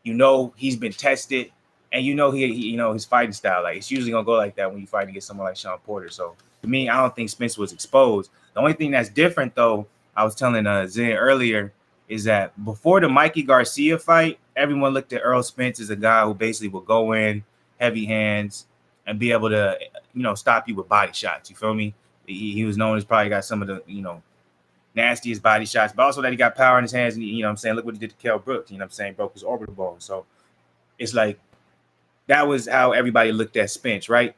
He's been tested, and he his fighting style. Like, it's usually gonna go like that when you fight against someone like Sean Porter. So to me, I don't think Spence was exposed. The only thing that's different, though, I was telling Zen earlier, is that before the Mikey Garcia fight, everyone looked at Errol Spence as a guy who basically would go in, heavy hands, and be able to, stop you with body shots. You feel me? He was known as probably got some of the, nastiest body shots, but also that he got power in his hands. And, look what he did to Kell Brooks. Broke his orbital bone. So it's like that was how everybody looked at Spence, right?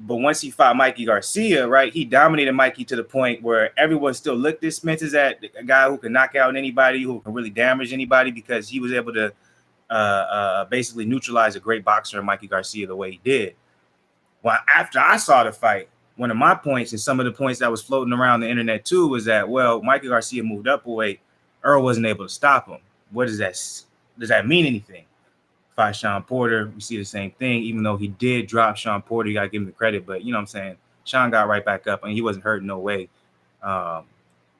But once he fought Mikey Garcia, right, he dominated Mikey to the point where everyone still looked at Spence as a guy who can knock out anybody, who can really damage anybody, because he was able to basically neutralize a great boxer in Mikey Garcia the way he did. Well, after I saw the fight, one of my points, and some of the points that was floating around the internet too, was that, well, Mikey Garcia moved up a weight. Earl wasn't able to stop him. What does that does that mean anything? Fight Sean Porter, we see the same thing. Even though he did drop Sean Porter, you gotta give him the credit. But you know what I'm saying? Sean got right back up, and he wasn't hurt in no way. Now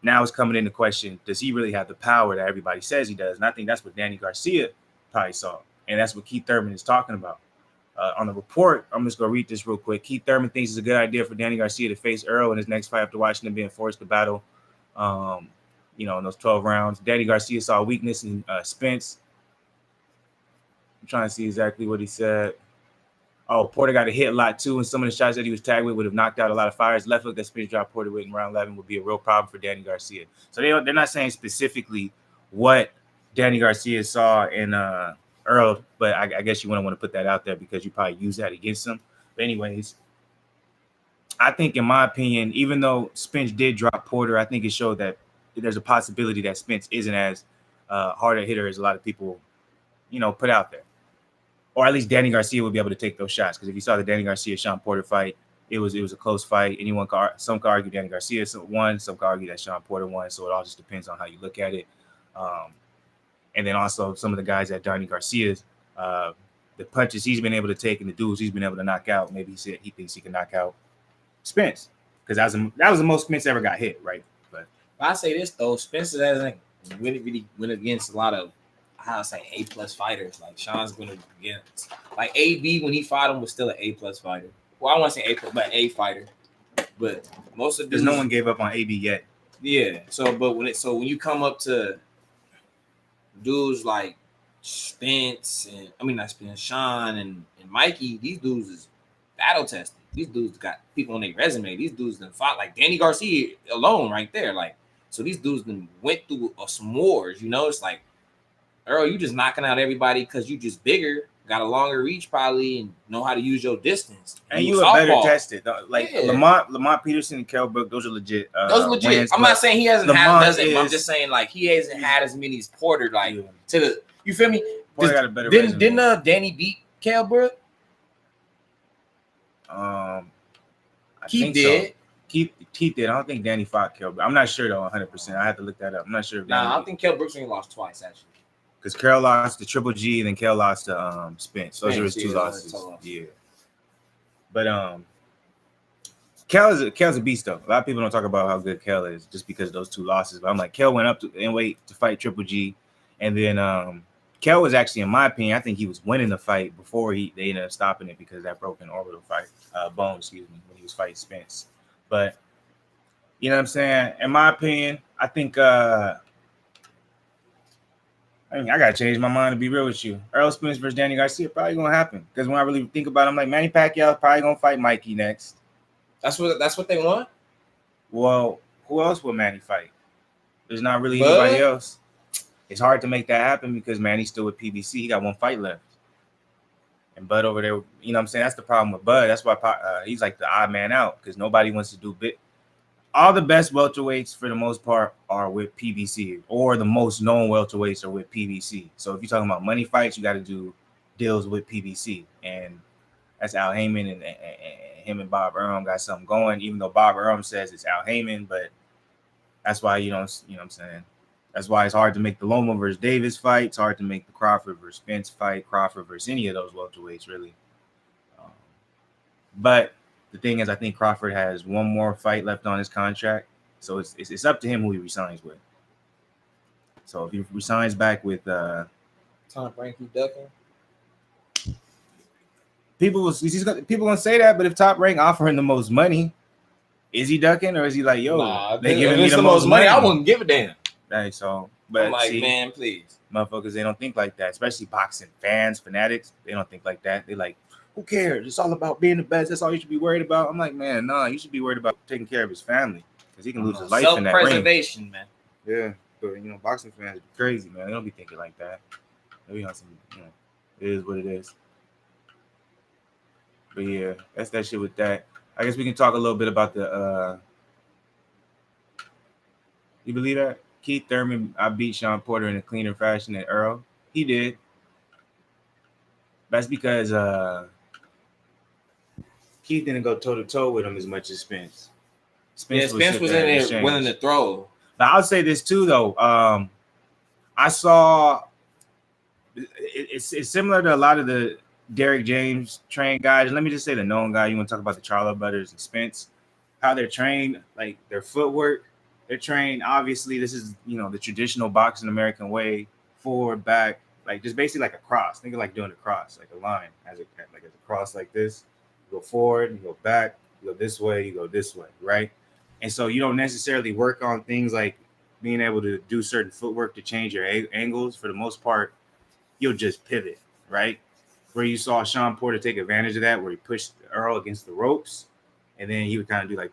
it's coming into question: does he really have the power that everybody says he does? And I think that's what Danny Garcia probably saw, and that's what Keith Thurman is talking about. On the report, I'm just gonna read this real quick. Keith Thurman thinks it's a good idea for Danny Garcia to face Earl in his next fight after Washington being forced to battle. In those 12 rounds, Danny Garcia saw a weakness in Spence. I'm trying to see exactly what he said. Oh, Porter got a hit a lot too, and some of the shots that he was tagged with would have knocked out a lot of fires. Left hook that Spence dropped Porter with in round 11 would be a real problem for Danny Garcia. So they're not saying specifically what Danny Garcia saw in Earl, but I guess you wouldn't want to put that out there because you probably use that against him. But anyways, I think in my opinion, even though Spence did drop Porter, I think it showed that there's a possibility that Spence isn't as hard a hitter as a lot of people, put out there. Or at least Danny Garcia would be able to take those shots. Because if you saw the Danny Garcia-Sean Porter fight, it was a close fight. Some could argue Danny Garcia won, some could argue that Sean Porter won. So it all just depends on how you look at it. And then also some of the guys that Danny Garcia's, the punches he's been able to take and the dudes he's been able to knock out, maybe he thinks he can knock out Spence. Because that was the most Spence ever got hit, right? But I say this though, Spence hasn't really went against a lot of A+ fighters. Like Sean's going against like AB when he fought him was still an A+ fighter. Well, I want to say A+, but A fighter. But most of no one gave up on AB yet. Yeah. So when you come up to dudes like Spence Sean and Mikey, these dudes is battle tested. These dudes got people on their resume. These dudes done fought like Danny Garcia alone right there. Like, so these dudes done went through some wars. It's like, Earl, you just knocking out everybody because you just bigger, got a longer reach probably, and know how to use your distance. And you are better tested. Like Lamont Peterson and Kell Brook, those are legit. Those are legit. Wins, I'm not saying he hasn't I'm just saying like he hasn't had as many as Porter. Like to the, you feel me? Porter got a better resume. Didn't Danny beat Kell Brook? Keith did. So. Keith did. I don't think Danny fought Kell Brook. I'm not sure though, 100%. I have to look that up. I'm not sure. I don't think Kell Brook's only lost twice actually. Because Kell lost to Triple G and then Kell lost to Spence. Those are his two losses. Yeah. But Kell's a beast though. A lot of people don't talk about how good Kell is just because of those two losses. But I'm like, Kell went up in weight to fight Triple G, and then Kell was actually, in my opinion, I think he was winning the fight before they ended up stopping it because of that broken orbital bone, when he was fighting Spence. But you know what I'm saying? In my opinion, I think I gotta change my mind to be real with you. Earl Spence versus Danny Garcia probably gonna happen because when I really think about it, I'm like, Manny Pacquiao probably gonna fight Mikey next. That's what they want. Well, who else will Manny fight? There's not really anybody else. It's hard to make that happen because Manny's still with PBC. He got one fight left. And Bud over there, you know what I'm saying? That's the problem with Bud. That's why he's like the odd man out because nobody wants to do bit. All the best welterweights for the most part are with PBC, or the most known welterweights are with PBC. So if you're talking about money fights, you got to do deals with PBC. And that's Al Heyman and him and Bob Arum got something going, even though Bob Arum says it's Al Heyman, but that's why you know what I'm saying? That's why it's hard to make the Loma versus Davis fight. It's hard to make the Crawford versus Spence fight, Crawford versus any of those welterweights, really. But the thing is, I think Crawford has one more fight left on his contract. So it's up to him who he resigns with. So if he resigns back with Top Rank, he ducking. People gonna say that, but if Top Rank offering the most money, is he ducking or is he like, they giving me the most money? I wouldn't give a damn. Right, so but I'm like, man, please. Motherfuckers, they don't think like that, especially boxing fans, fanatics. They don't think like that. They like, who cares? It's all about being the best. That's all you should be worried about. I'm like, man, no, you should be worried about taking care of his family because he can lose his life in that ring. Self-preservation, man. Yeah, but boxing fans are crazy, man. They don't be thinking like that. They be on some, it is what it is. But yeah, that's that shit with that. I guess we can talk a little bit about the. You believe that? Keith Thurman, I beat Sean Porter in a cleaner fashion than Earl. He did. That's because Keith didn't go toe-to-toe with him as much as Spence. Spence was in there willing to throw. But I'll say this too, though. I saw it's similar to a lot of the Derrick James trained guys. Let me just say the known guy. You want to talk about the Charlo brothers and Spence, how they're trained, like their footwork. They're trained. Obviously, this is the traditional boxing American way: forward, back, like just basically like a cross. Think of like doing a cross, like a line, as a cross like this. You go forward, you go back, you go this way, you go this way, right? And so you don't necessarily work on things like being able to do certain footwork to change your angles. For the most part, you'll just pivot, right? Where you saw Sean Porter take advantage of that, where he pushed Earl against the ropes, and then he would kind of do like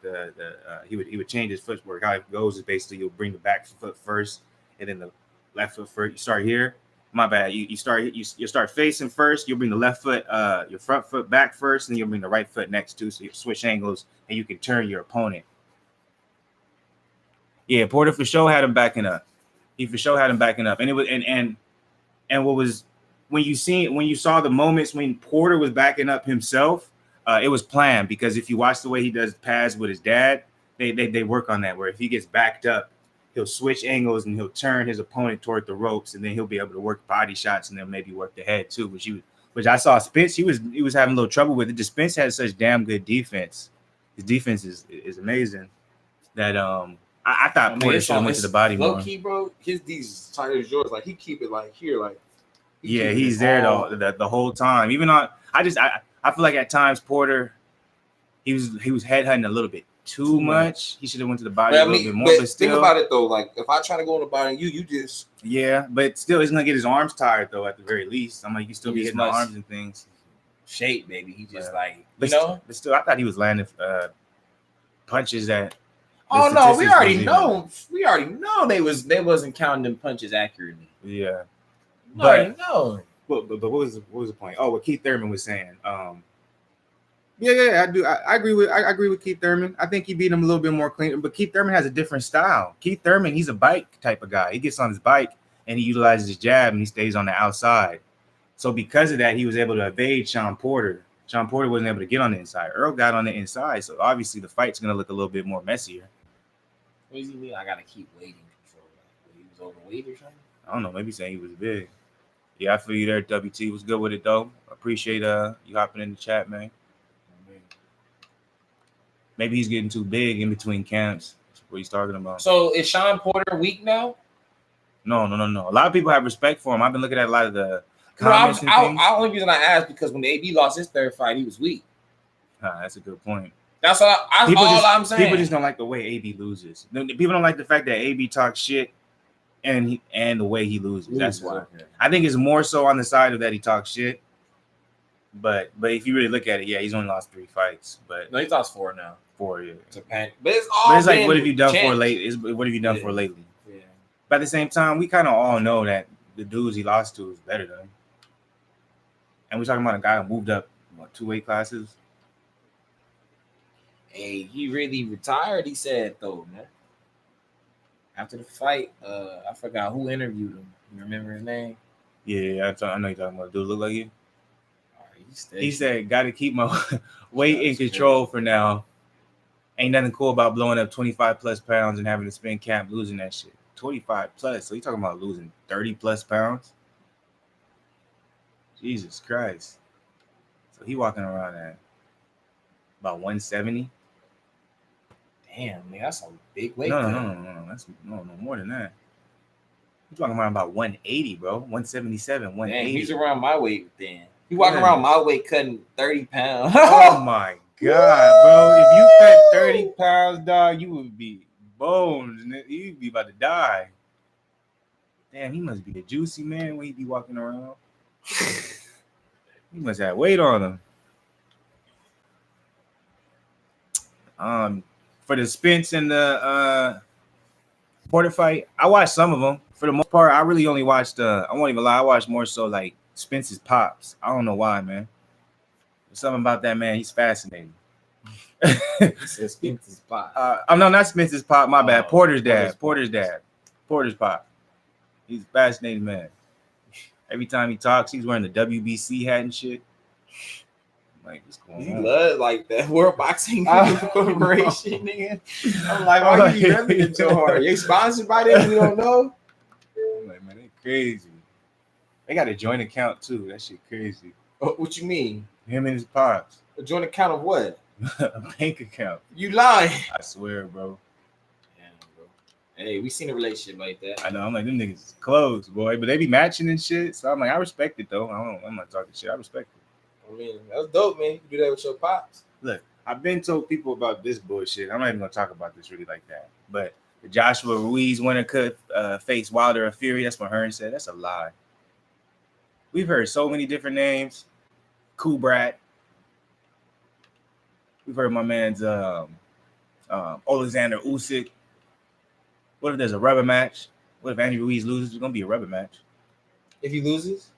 he would change his footwork. How it goes is basically you'll bring the back foot first, and then the left foot first. You start here. My bad. You start facing first. You'll bring the left foot, your front foot back first, and then you'll bring the right foot next to. So you switch angles, and you can turn your opponent. Yeah, Porter for sure had him backing up. He for sure had him backing up, and it was and what was when you saw the moments when Porter was backing up himself, it was planned, because if you watch the way he does pads with his dad, they work on that, where if he gets backed up, he'll switch angles and he'll turn his opponent toward the ropes, and then he'll be able to work body shots and then maybe work the head too, which I saw Spence, he was having a little trouble with it. The Spence has such damn good defense. His defense is amazing that I thought Porter should have went to the body more. Low key, bro, his D's as tight as yours. Like he keep it like here, like he's there though the whole time. Even on, I feel like at times Porter, he was headhunting a little bit too much. He should have went to the body a little bit more. But still, think about it though. Like if I try to go on the body, you just but still, he's gonna get his arms tired though. At the very least, I'm like, he still be hitting the arms and things. Shape, baby. He just but still, I thought he was landing punches that. Oh no, we already know. We already know they wasn't counting them punches accurately. Yeah, but no. But what was the point? Oh, what Keith Thurman was saying. Yeah, I do. I agree with Keith Thurman. I think he beat him a little bit more clean, but Keith Thurman has a different style. Keith Thurman, he's a bike type of guy. He gets on his bike and he utilizes his jab and he stays on the outside. So because of that, he was able to evade Sean Porter. Sean Porter wasn't able to get on the inside. Earl got on the inside, so obviously the fight's gonna look a little bit more messier. What does he mean? I gotta keep waiting for he was overweight or something? I don't know. Maybe saying he was big. Yeah, I feel you there, WT. Was good with it though. Appreciate you hopping in the chat, man. Maybe he's getting too big in between camps. That's what he's talking about. So is Sean Porter weak now? No. A lot of people have respect for him. I've been looking at a lot of the comments and things. The only reason I asked because when AB lost his third fight, he was weak. That's a good point. That's all I'm saying. People just don't like the way AB loses. People don't like the fact that AB talks shit and the way he loses. That's why. I think it's more so on the side of that he talks shit. But if you really look at it, yeah, he's only lost 3 fights. But no, he's lost 4 now. 4, yeah. But it's like, what have you done for lately? What have you done for lately? Yeah. But at the same time, we kind of all know that the dudes he lost to is better than him. And we're talking about a guy who moved up 2 weight classes. Hey, he really retired, he said, though, man. After the fight, I forgot who interviewed him. You remember his name? Yeah, I know you're talking about. Dude look like you? He said, got to keep my weight in control for now. Ain't nothing cool about blowing up 25 plus pounds and having to spend camp losing that shit. 25 plus. So you talking about losing 30 plus pounds? Jesus Christ. So he walking around at about 170. Damn, man, that's a big weight. No. That's no more than that. You're talking about 180, bro. 177, 180. Damn, he's around my weight then. He walking around my weight cutting 30 pounds. Oh my God, bro. If you cut 30 pounds, dog, you would be bones. You'd be about to die. Damn, he must be a juicy man when he be walking around. He must have weight on him. For the Spence and the Porter fight, I watched some of them. For the most part, I really only watched, I won't even lie, I watched more so like Spence's pops. I don't know why, man. There's something about that man. He's fascinating. Spence's pop. I'm not Spence's pop. My bad. Porter's dad. Porter's pop. He's a fascinating man. Every time he talks, he's wearing the WBC hat and shit. Like, what's going on? He loves like that World Boxing Corporation, nigga. I'm like, why you repping so hard? You sponsored by them? We don't know. I'm like, man, they crazy. They got a joint account too. That shit crazy. What you mean? Him and his pops. A joint account of what? A bank account. You lying? I swear, bro. Damn, bro. Hey, we seen a relationship like that. I know. I'm like, them niggas is close, boy. But they be matching and shit. So I'm like, I respect it though. I'm not talking shit. I respect it. I mean, that's dope, man. You can do that with your pops. Look, I've been told people about this bullshit. I'm not even gonna talk about this really like that. But the Joshua Ruiz winner could face Wilder or Fury. That's what Hearn said. That's a lie. We've heard so many different names. Kubrat. We've heard my man's Alexander Usyk. What if there's a rubber match? What if Andy Ruiz loses? It's gonna be a rubber match. If he loses?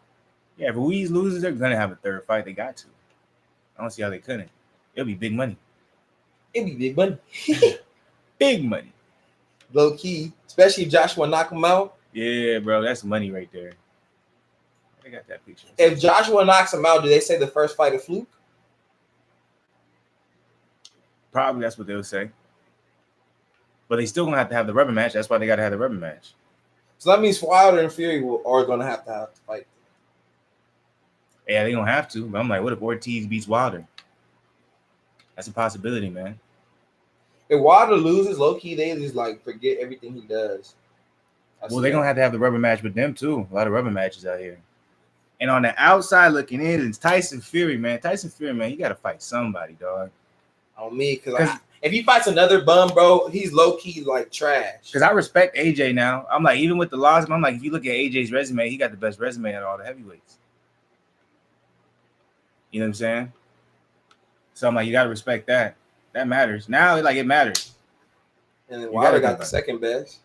Yeah, if Ruiz loses, they're gonna have a third fight. They got to. I don't see how they couldn't. It'll be big money. It'll be big money. Big money. Low key. Especially if Joshua knock him out. Yeah, bro. That's money right there. I got that picture. If Joshua knocks him out, do they say the first fight a fluke? Probably that's what they'll say. But they still gonna have to have the rubber match. That's why they gotta have the rubber match. So that means Wilder and Fury are gonna have to fight. Yeah, they gonna have to. But I'm like, what if Ortiz beats Wilder? That's a possibility, man. If Wilder loses, low key, they just like forget everything he does. Well, they're gonna have to have the rubber match with them too. A lot of rubber matches out here. And on the outside looking in, it's Tyson Fury, man. Tyson Fury, man, you gotta fight somebody, dog. On me, because if he fights another bum, bro, he's low key like trash. Because I respect AJ now. I'm like, even with the loss, I'm like, if you look at AJ's resume, he got the best resume out of all the heavyweights. You know what I'm saying? So I'm like, you gotta respect that. That matters. Now, like, it matters. And then Wilder got the second best.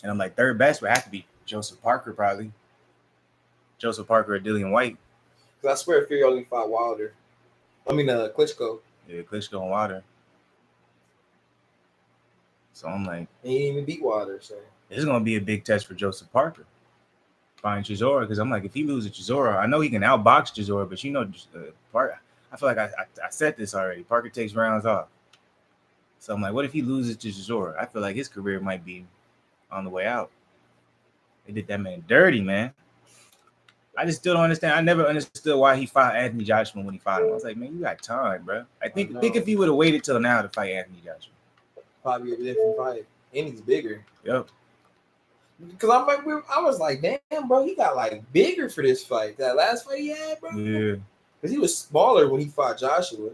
And I'm like, third best would have to be Joseph Parker, probably. Joseph Parker or Dillian White. Because I swear Fury only fought Wilder. I mean, Klitschko. Yeah, Klitschko and Wilder. So I'm like, and he didn't even beat Wilder. So this is gonna be a big test for Joseph Parker. Find Chisora, because I'm like, if he loses Chisora, I know he can outbox Chisora, but you know, Parker. I feel like I said this already. Parker takes rounds off. So I'm like, what if he loses to Chisora? I feel like his career might be on the way out. They did that man dirty, man. I just still don't understand. I never understood why he fought Anthony Joshua when he fought him. I was like, man, you got time, bro. I think if he would have waited till now to fight Anthony Joshua, probably a different fight. And he's bigger. Yep. Because I was like, damn, bro, he got like bigger for this fight. That last fight he had, bro. Yeah. Because he was smaller when he fought Joshua.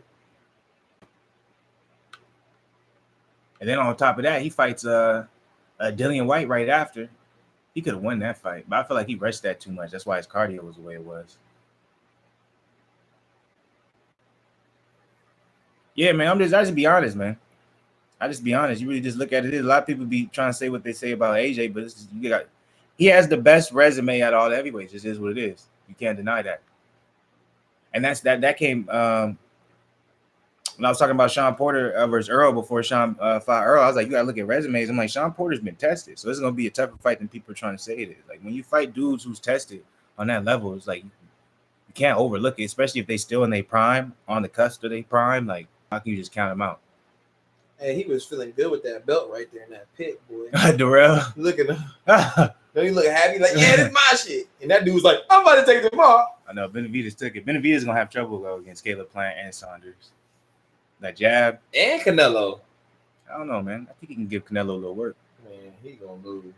And then on top of that, he fights Dillian White right after. He could have won that fight, but I feel like he rushed that too much. That's why his cardio was the way it was. Yeah, man, I just be honest, man. I just be honest. You really just look at it. A lot of people be trying to say what they say about AJ, but he has the best resume out of all the heavyweights. This is what it is. You can't deny that. And that came when I was talking about Sean Porter versus Earl before Sean fought Earl. I was like, you gotta look at resumes. I'm like, Sean Porter's been tested, so it's gonna be a tougher fight than people are trying to say it is. Like when you fight dudes who's tested on that level, it's like you can't overlook it, especially if they still in their prime, on the cusp of their prime. Like how can you just count them out? Hey, he was feeling good with that belt right there in that pit, boy. Darrell, look at him. Don't he look happy? Like, yeah, this is my shit. And that dude was like, I'm about to take them off. I know Benavidez took it. Benavidez is gonna have trouble though against Caleb Plant and Saunders. That jab and Canelo. I don't know, man. I think he can give Canelo a little work. Man, he gonna lose.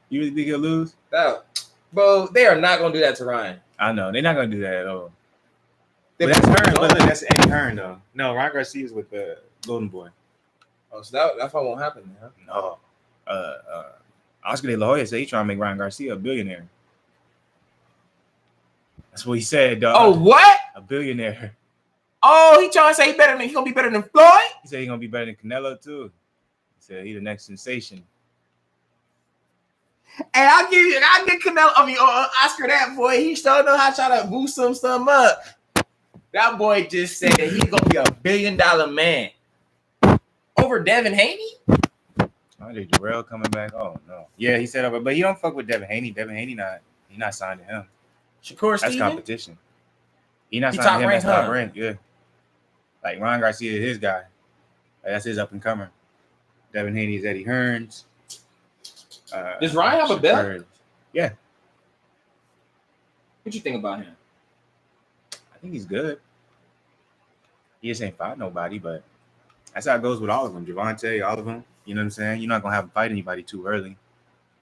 You really think he'll lose? No, bro. They are not gonna do that to Ryan. I know they're not gonna do that at all. But that's Hearn. But look, that's Eddie Hearn though. No, Ryan Garcia's with the Golden Boy. Oh, so that won't happen, huh? No. Oscar De La Hoya said he's trying to make Ryan Garcia a billionaire. That's what he said, dog. Oh, what? A billionaire. Oh, he trying to say he's gonna be better than Floyd? He said he's gonna be better than Canelo too. He said he's the next sensation. Hey, I'll give Canelo. Oscar that boy. He still know how to try to boost some up. That boy just said he's gonna be $1 billion man over Devin Haney. Oh, did Darrell coming back? Oh no. Yeah, he said over, but he don't fuck with Devin Haney. Devin Haney not signed to him. Shakur That's Steven? competition. He not signed to him. That's top rank. Yeah. Like Ryan Garcia is his guy. Like, that's his up and comer. Devin Haney is Eddie Hearns. Does Ryan have a belt? Yeah. What you think about him? I think he's good. He just ain't fought nobody, but that's how it goes with all of them. Javante, all of them. You know what I'm saying? You're not gonna have him fight anybody too early.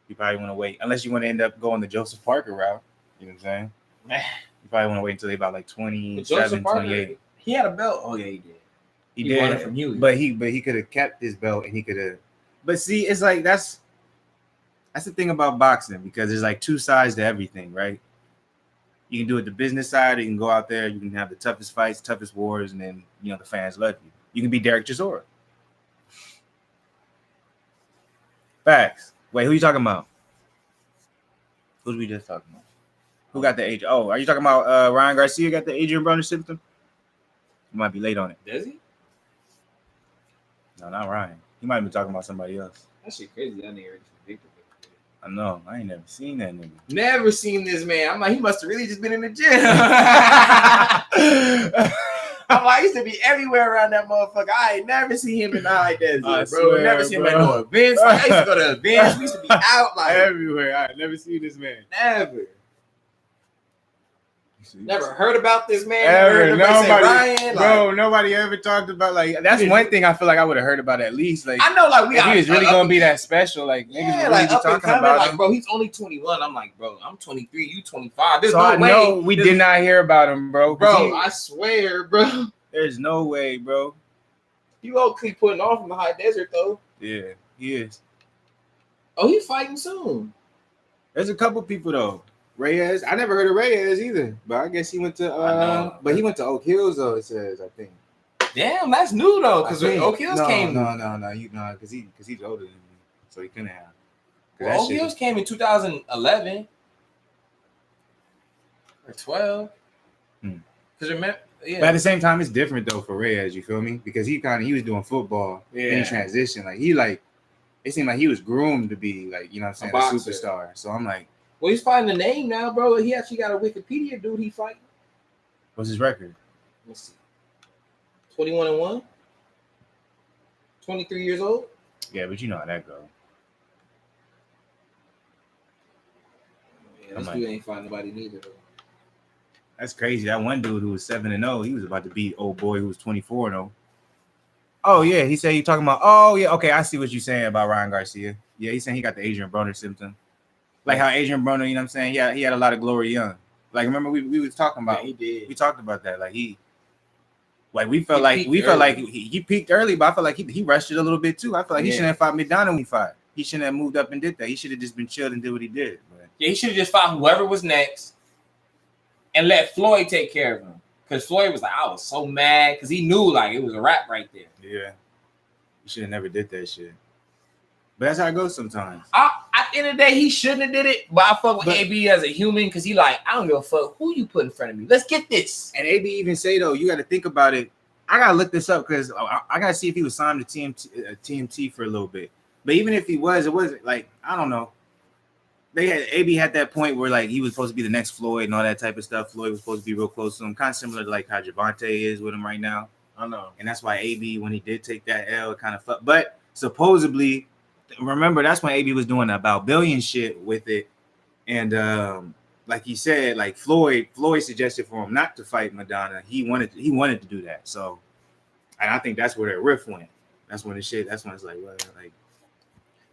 You probably want to wait, unless you want to end up going the Joseph Parker route. You know what I'm saying? You probably want to wait until they about like 27, 28. He had a belt. Oh yeah, he did. He did. Won it from you. But he could have kept his belt, and he could have. But see, it's like that's the thing about boxing, because there's like two sides to everything, right? You can do it the business side, or you can go out there, you can have the toughest fights, toughest wars, and then the fans love you. You can be Derek Chisora. Facts. Wait, who you talking about? Who we just talking about? Who got the age? Oh, are you talking about Ryan Garcia got the Adrian Broner symptom? You might be late on it. Does he? No, not Ryan. He might be talking about somebody else. That shit crazy. That nigga already convicted. I know. I ain't never seen that nigga. Never seen this man. I'm like, he must have really just been in the gym. I'm like, I used to be everywhere around that motherfucker. I ain't never seen him in the high desert, bro. Swear, never seen him at no events. Like, I used to go to events. We used to be out like everywhere. I never seen this man. Never. Never heard about this man. Ever. Nobody, Ryan, bro, nobody ever talked about like that's one thing I feel like I would have heard about at least. Like I know, like we he was really gonna be that special. Like niggas yeah, really like be talking about like, him. bro, he's only 21. I'm like, bro, I'm 23. You 25. There's so no I way. know we did not hear about him, bro. Bro, I swear, bro. There's no way, bro. You low-key putting off from the high desert though. Yeah, he is. Oh, he's fighting soon. There's a couple people though. Reyes, I never heard of Reyes either, but I guess he went to. But he went to Oak Hills though. It says, I think. Damn, that's new though, because Oak Hills came. No, because he's older than me, so he couldn't have. Well, Oak Hills came in 2011 or 12. Because remember, yeah. But at the same time, it's different though for Reyes. You feel me? Because he was doing football in transition. Like it seemed like he was groomed to be like a superstar. So I'm like. Well, he's fighting the name now, bro. He actually got a Wikipedia dude he fighting. What's his record? Let's see. 21-1. 23 years old. Yeah, but you know how that goes. Yeah, this dude ain't fighting nobody neither, though. That's crazy. That one dude who was 7-0, he was about to beat old boy who was 24-0. Oh, yeah. He said he talking about, oh, yeah. Okay, I see what you're saying about Ryan Garcia. Yeah, he's saying he got the Adrian Broner symptom. Like how Adrian Broner, you know what I'm saying? Yeah, he had a lot of glory young. Like remember we was talking about. Yeah, he did. We talked about that. Like we felt like he peaked early, but I felt like he rushed it a little bit too. I feel like he shouldn't have fought McDonough when he fought. He shouldn't have moved up and did that. He should have just been chilled and did what he did. But. Yeah, he should have just fought whoever was next and let Floyd take care of him. Because Floyd was like, I was so mad because he knew like it was a wrap right there. Yeah, he should have never did that shit. But that's how it goes sometimes. At the end of the day, he shouldn't have did it. But I fuck with AB as a human because he like, I don't give a fuck who you put in front of me. Let's get this. And AB even say though, you got to think about it. I gotta look this up because I gotta see if he was signed to TMT for a little bit. But even if he was, it wasn't like I don't know. AB had that point where like he was supposed to be the next Floyd and all that type of stuff. Floyd was supposed to be real close to him, kind of similar to like how Javante is with him right now. I know, and that's why AB when he did take that L, kind of fucked. But supposedly. Remember, that's when AB was doing about billion shit with it, and like he said, like Floyd suggested for him not to fight Madonna. He wanted to do that. So, and I think that's where that riff went. That's when it's like, well, like,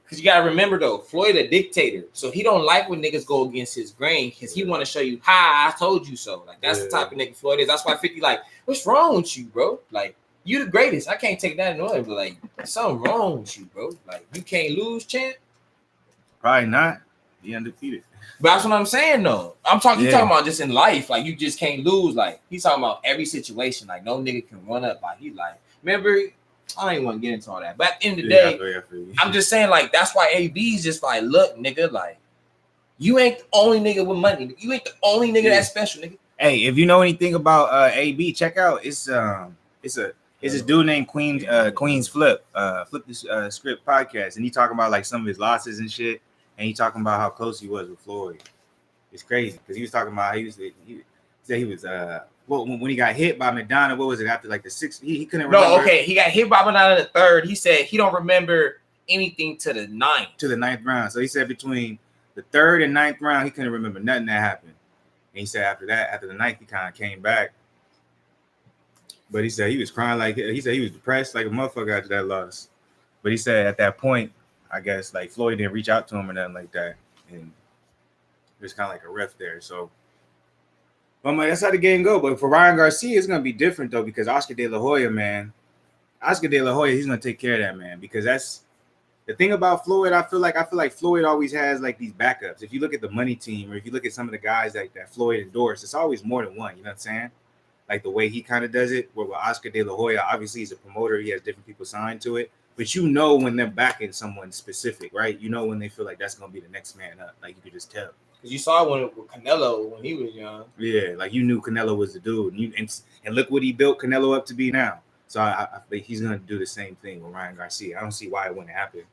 because you gotta remember though, Floyd a dictator, so he don't like when niggas go against his grain because he want to show you, I told you so. Like that's the type of nigga Floyd is. That's why 50 like, what's wrong with you, bro? Like. You the greatest. I can't take that annoying, but like something wrong with you, bro. Like you can't lose, champ. Probably not. He undefeated. But that's what I'm saying, though. I'm talking. You talking about just in life, like you just can't lose. Like he's talking about every situation. Like no nigga can run up. Like he like. Remember, I don't even want to get into all that. But at the end of the day, I'm just saying like that's why AB's just like, look, nigga, like you ain't the only nigga with money. You ain't the only nigga that's special, nigga. Hey, if you know anything about AB, check out it's this dude named Queen's Flip this script podcast, and he talking about like some of his losses and shit, and he talking about how close he was with Floyd. It's crazy because he was talking about he said he was when he got hit by Madonna. What was it after like the sixth? He couldn't remember. No, okay, he got hit by Madonna in the third. He said he don't remember anything to the 9th. To the 9th round. So he said between the 3rd and 9th round, he couldn't remember nothing that happened. And he said after that, after the 9th, he kind of came back. But he said he was crying he said he was depressed like a motherfucker after that loss. But he said at that point, I guess like Floyd didn't reach out to him or nothing like that. And there's kind of like a rift there. So I'm like, that's how the game go. But for Ryan Garcia, it's gonna be different though, because Oscar De La Hoya, man. Oscar De La Hoya, he's gonna take care of that, man. Because that's the thing about Floyd. I feel like Floyd always has like these backups. If you look at the money team, or if you look at some of the guys like that Floyd endorsed, it's always more than one. You know what I'm saying? Like the way he kind of does it, where with Oscar De La Hoya, obviously he's a promoter, he has different people signed to it, but you know when they're backing someone specific, right? You know when they feel like that's gonna be the next man up, like you could just tell. Because you saw one with Canelo when he was young. Yeah, like you knew Canelo was the dude, and look what he built Canelo up to be now. So I think he's gonna do the same thing with Ryan Garcia. I don't see why it wouldn't happen.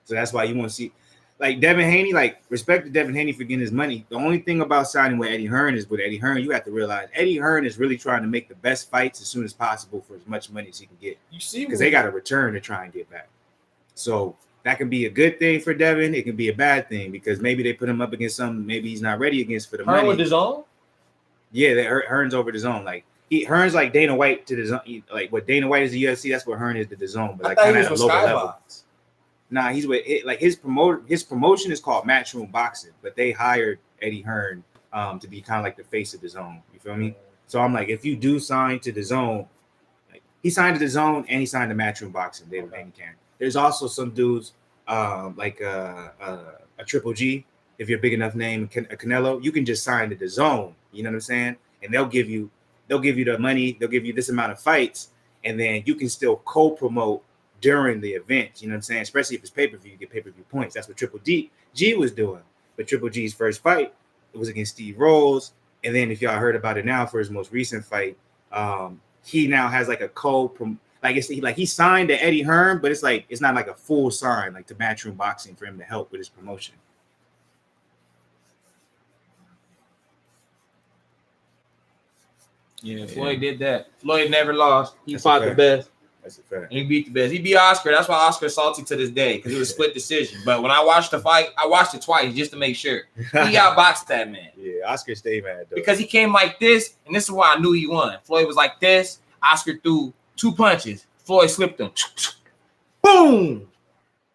So that's why you want to see. Like Devin Haney, like respect to Devin Haney for getting his money. The only thing about signing with Eddie Hearn is with Eddie Hearn, you have to realize Eddie Hearn is really trying to make the best fights as soon as possible for as much money as he can get. You see, because they got a return to try and get back. So that can be a good thing for Devin. It can be a bad thing because maybe they put him up against something maybe he's not ready against for the money. Hearn with his own? Yeah, Hearn's over the zone. Like Hearn's like Dana White to the zone. Like what Dana White is the UFC, that's what Hearn is to the zone. But like kind of at a lower level. Nah, he's with it. Like his promotion is called Matchroom Boxing, but they hired Eddie Hearn to be kind of like the face of the zone. You feel me? So I'm like, if you do sign to the zone, like he signed to the zone and he signed to Matchroom Boxing. David Haney-Can. There's also some dudes like a Triple G. If you're a big enough name, a Canelo, you can just sign to the zone. You know what I'm saying? And they'll give you the money. They'll give you this amount of fights, and then you can still co-promote during the event, you know what I'm saying? Especially if it's pay-per-view, you get pay-per-view points. That's what Triple G was doing. But Triple G's first fight, it was against Steve Rolls. And then if y'all heard about it now for his most recent fight, he now has like a he signed to Eddie Hearn, but it's not like a full sign like to Matchroom Boxing for him to help with his promotion. Yeah, Floyd did that. Floyd never lost. He fought the best. That's a fact. He beat the best. He beat Oscar. That's why Oscar's salty to this day, because it was a split decision. But when I watched the fight, I watched it twice just to make sure. He outboxed that man. Yeah, Oscar stayed mad though. Because he came like this, and this is why I knew he won. Floyd was like this. Oscar threw 2 punches. Floyd slipped them. Boom!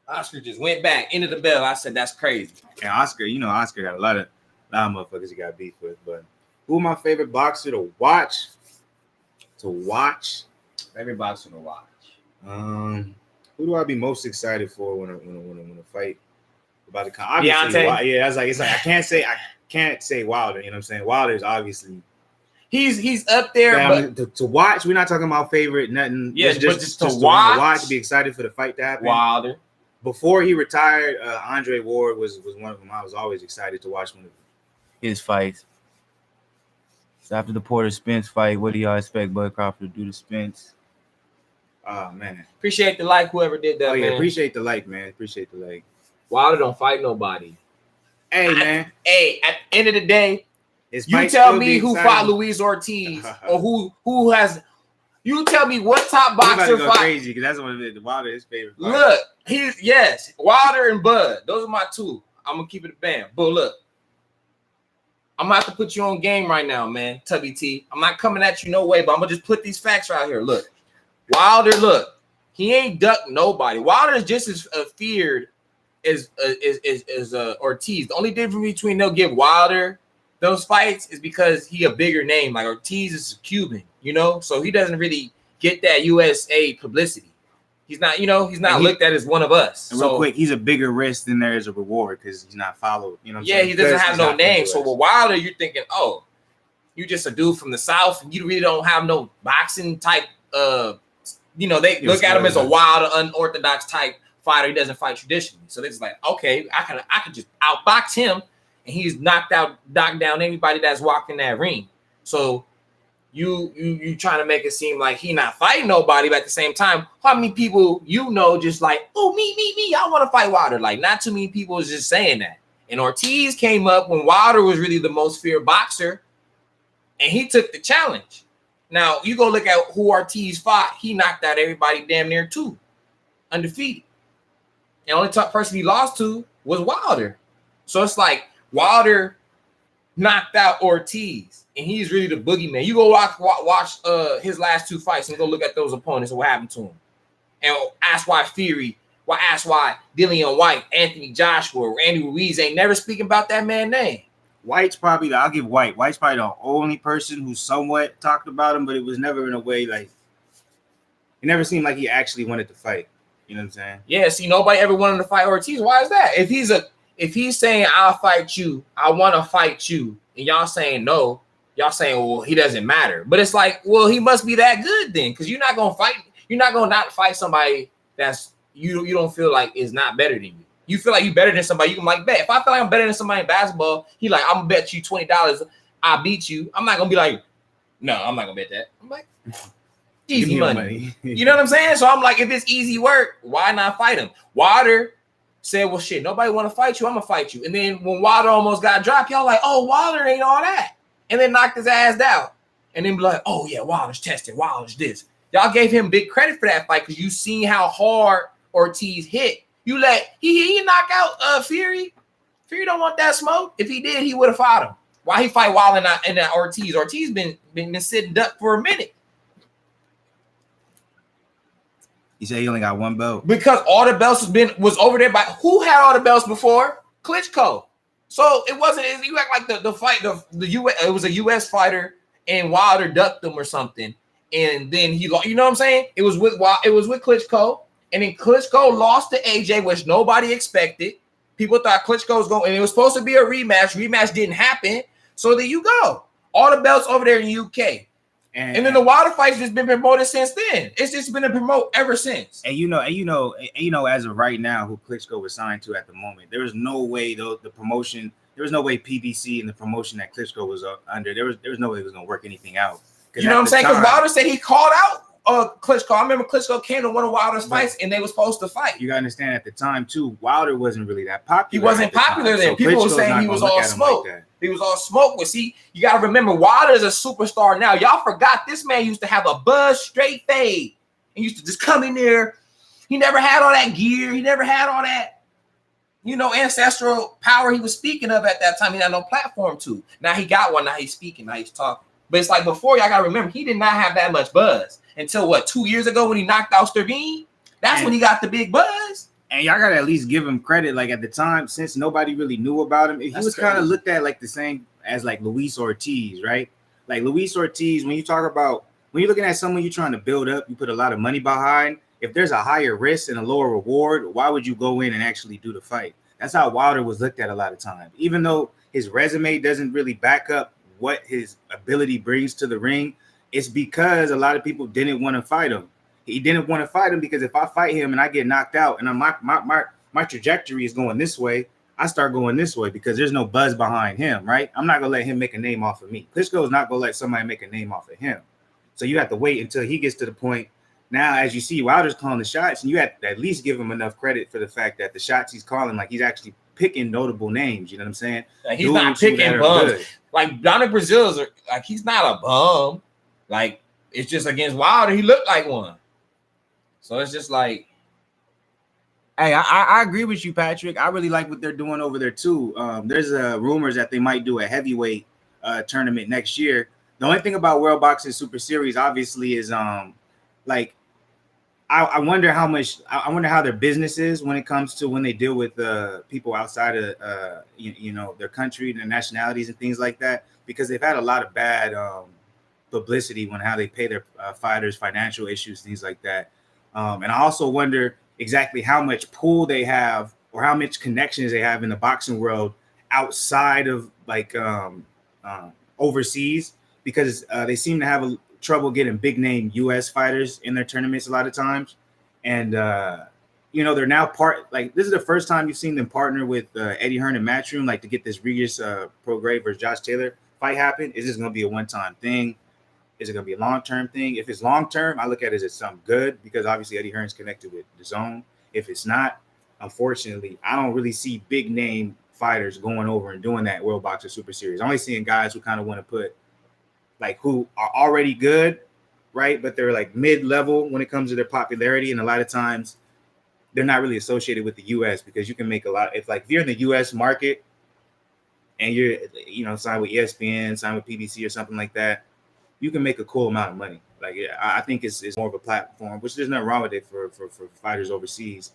Oscar just went back into the bell. I said, that's crazy. And Oscar, Oscar got a lot of motherfuckers he got beef with. But who my favorite boxer to watch? Favorite boxer to watch. Who do I be most excited for when a fight about to come? Obviously, yeah, it's like I can't say Wilder. You know what I'm saying? Wilder's obviously he's up there. But to watch, we're not talking about favorite, nothing. Yeah, just to watch, to be excited for the fight to happen. Wilder. Before he retired, Andre Ward was one of them. I was always excited to watch one of his fights. So after the Porter Spence fight, what do y'all expect Bud Crawford to do to Spence? Oh man, appreciate the like whoever did that. Oh yeah, man. Appreciate the like, man. Appreciate the like. Wilder don't fight nobody. Hey man. At the end of the day, you tell me who fought Luis Ortiz or who has. You tell me what top boxer fought. Crazy because that's one of the Wilder his favorite. Look, Wilder and Bud. Those are my two. I'm gonna keep it a band. But look, I'm gonna have to put you on game right now, man. Tubby T. I'm not coming at you no way, but I'm gonna just put these facts right here. Look, Wilder. Look, he ain't ducked nobody. Wilder is just as feared as Ortiz. The only difference between they'll give Wilder those fights is because he a bigger name. Like Ortiz is a Cuban, so he doesn't really get that USA publicity. He's not, he's not looked at as one of us. And real quick, he's a bigger risk than there is a reward because he's not followed. You know what I'm saying? He doesn't have no name. So with Wilder, you're thinking, oh, you just a dude from the South, and you really don't have no boxing type. They look at him as a wild, unorthodox type fighter. He doesn't fight traditionally. So they're just like, okay, I could just outbox him. And he's knocked down anybody that's walked in that ring. So you trying to make it seem like he not fighting nobody, but at the same time, how many people just like, oh, me, I want to fight Wilder? Like, not too many people is just saying that. And Ortiz came up when Wilder was really the most feared boxer, and he took the challenge. Now, you go look at who Ortiz fought, he knocked out everybody damn near too. Undefeated. And the only top person he lost to was Wilder. So it's like Wilder knocked out Ortiz, and he's really the boogeyman. You go watch his last 2 fights and go look at those opponents and what happened to him. And ask why Dillian White, Anthony Joshua, Randy Ruiz ain't never speaking about that man's name. White's probably, I'll give White's probably the only person who somewhat talked about him, but it was never in a way like, it never seemed like he actually wanted to fight. You know what I'm saying? Yeah, see, nobody ever wanted to fight Ortiz. Why is that? If he's saying, I'll fight you, I want to fight you, and y'all saying no, y'all saying, well, he doesn't matter. But it's like, well, he must be that good then, because you're not going to fight. You're not going to not fight somebody that's you don't feel like is not better than you. You feel like you're better than somebody, you can like bet. If I feel like I'm better than somebody in basketball, he like, I'm going to bet you $20 I beat you. I'm not going to be like, no, I'm not going to bet that. I'm like, easy money. You know what I'm saying? So I'm like, if it's easy work, why not fight him? Wilder said, well, shit, nobody want to fight you. I'm going to fight you. And then when Wilder almost got dropped, y'all like, oh, Wilder ain't all that. And then knocked his ass down. And then be like, oh, yeah, Wilder's tested. Wilder's this. Y'all gave him big credit for that fight because you seen how hard Ortiz hit. You let he knock out Fury. Fury don't want that smoke. If he did, he would have fought him. Why he fight Wilder and that Ortiz? Ortiz been sitting duck for a minute. He said he only got 1 belt because all the belts was over there. By who had all the belts before? Klitschko. So it wasn't. You act like the fight the US. It was a US fighter and Wilder ducked him or something, and then he lost. You know what I'm saying? It was with Klitschko, and then Klitschko lost to AJ, which nobody expected. People thought Klitschko was going, and it was supposed to be a rematch. Rematch didn't happen. So there you go. All the belts over there in the UK. And then the Wilder fight's just been promoted since then. It's just been a promote ever since. And you know, as of right now, who Klitschko was signed to at the moment, there was no way the promotion. There was no way PBC and the promotion that Klitschko was under. There was no way it was gonna work anything out. You know what I'm saying? Because Wilder said he called out Klitschko. I remember Klitschko came to one of Wilder's fights and they were supposed to fight. You gotta understand at the time too, Wilder wasn't really that popular. He wasn't popular then. So people were saying he was all smoke. He was all smoke. But see, you gotta remember, Wilder is a superstar now. Y'all forgot this man used to have a buzz straight fade and used to just come in there. He never had all that gear. He never had all that, ancestral power he was speaking of at that time. He had no platform to. Now he got one. Now he's speaking. Now he's talking. But it's like before, y'all gotta remember, he did not have that much buzz until 2 years ago when he knocked out Stervine. That's when he got the big buzz. And y'all gotta at least give him credit. Like at the time, since nobody really knew about him, he was kind of looked at like the same as like Luis Ortiz, right? Like Luis Ortiz, when you're looking at someone you're trying to build up, you put a lot of money behind. If there's a higher risk and a lower reward, why would you go in and actually do the fight? That's how Wilder was looked at a lot of times. Even though his resume doesn't really back up what his ability brings to the ring, it's because a lot of people didn't want to fight him. He didn't want to fight him because if I fight him and I get knocked out and my trajectory is going this way, I start going this way because there's no buzz behind him, right? I'm not going to let him make a name off of me. Klitschko is not going to let somebody make a name off of him. So you have to wait until he gets to the point. Now, as you see, Wilder's calling the shots, and you have to at least give him enough credit for the fact that the shots he's calling, like he's actually picking notable names. You know what I'm saying? Like he's not picking bums. Like Dominic Brazil's like he's not a bum. Like it's just against Wilder, he looked like one. So it's just like, hey, I agree with you, Patrick. I really like what they're doing over there too. There's rumors that they might do a heavyweight tournament next year. The only thing about World Boxing Super Series, obviously, is like I wonder how their business is when it comes to when they deal with people outside of their country, their nationalities, and things like that, because they've had a lot of bad publicity when how they pay their fighters, financial issues, things like that. And I also wonder exactly how much pull they have or how much connections they have in the boxing world outside of like overseas, because they seem to have trouble getting big name US fighters in their tournaments a lot of times. And, they're now this is the first time you've seen them partner with Eddie Hearn and Matchroom, like to get this Regis Prograis versus Josh Taylor fight happen. Is this going to be a one-time thing? Is it going to be a long-term thing? If it's long-term, I look at it as something good because obviously Eddie Hearn's connected with the zone. If it's not, unfortunately, I don't really see big name fighters going over and doing that World Boxing Super Series. I'm only seeing guys who kind of want to put like who are already good, right? But they're like mid-level when it comes to their popularity. And a lot of times they're not really associated with the U.S. because you can make a lot. If you're in the U.S. market and you're, signed with ESPN, signed with PBC or something like that, you can make a cool amount of money. Like, I think it's more of a platform, which there's nothing wrong with it for fighters overseas.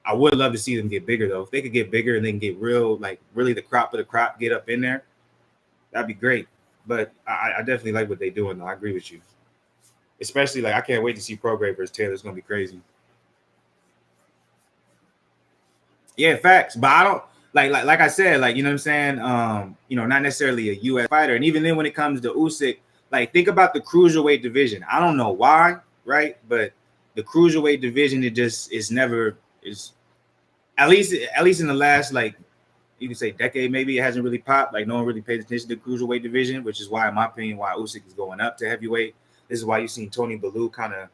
I would love to see them get bigger though. If they could get bigger and they can get really the crop of the crop get up in there, that'd be great. But I definitely like what they're doing though. I agree with you. Especially I can't wait to see Prograis versus Taylor. It's gonna be crazy. Yeah, facts. But I don't like I said, you know what I'm saying? Not necessarily a US fighter. And even then when it comes to Usyk, think about the cruiserweight division. I don't know why, right? But the cruiserweight division, it just is never is at least in the last you can say decade, maybe it hasn't really popped. No one really pays attention to the cruiserweight division, which is why, in my opinion, why Usyk is going up to heavyweight. This is why you've seen Tony Bellew kind of,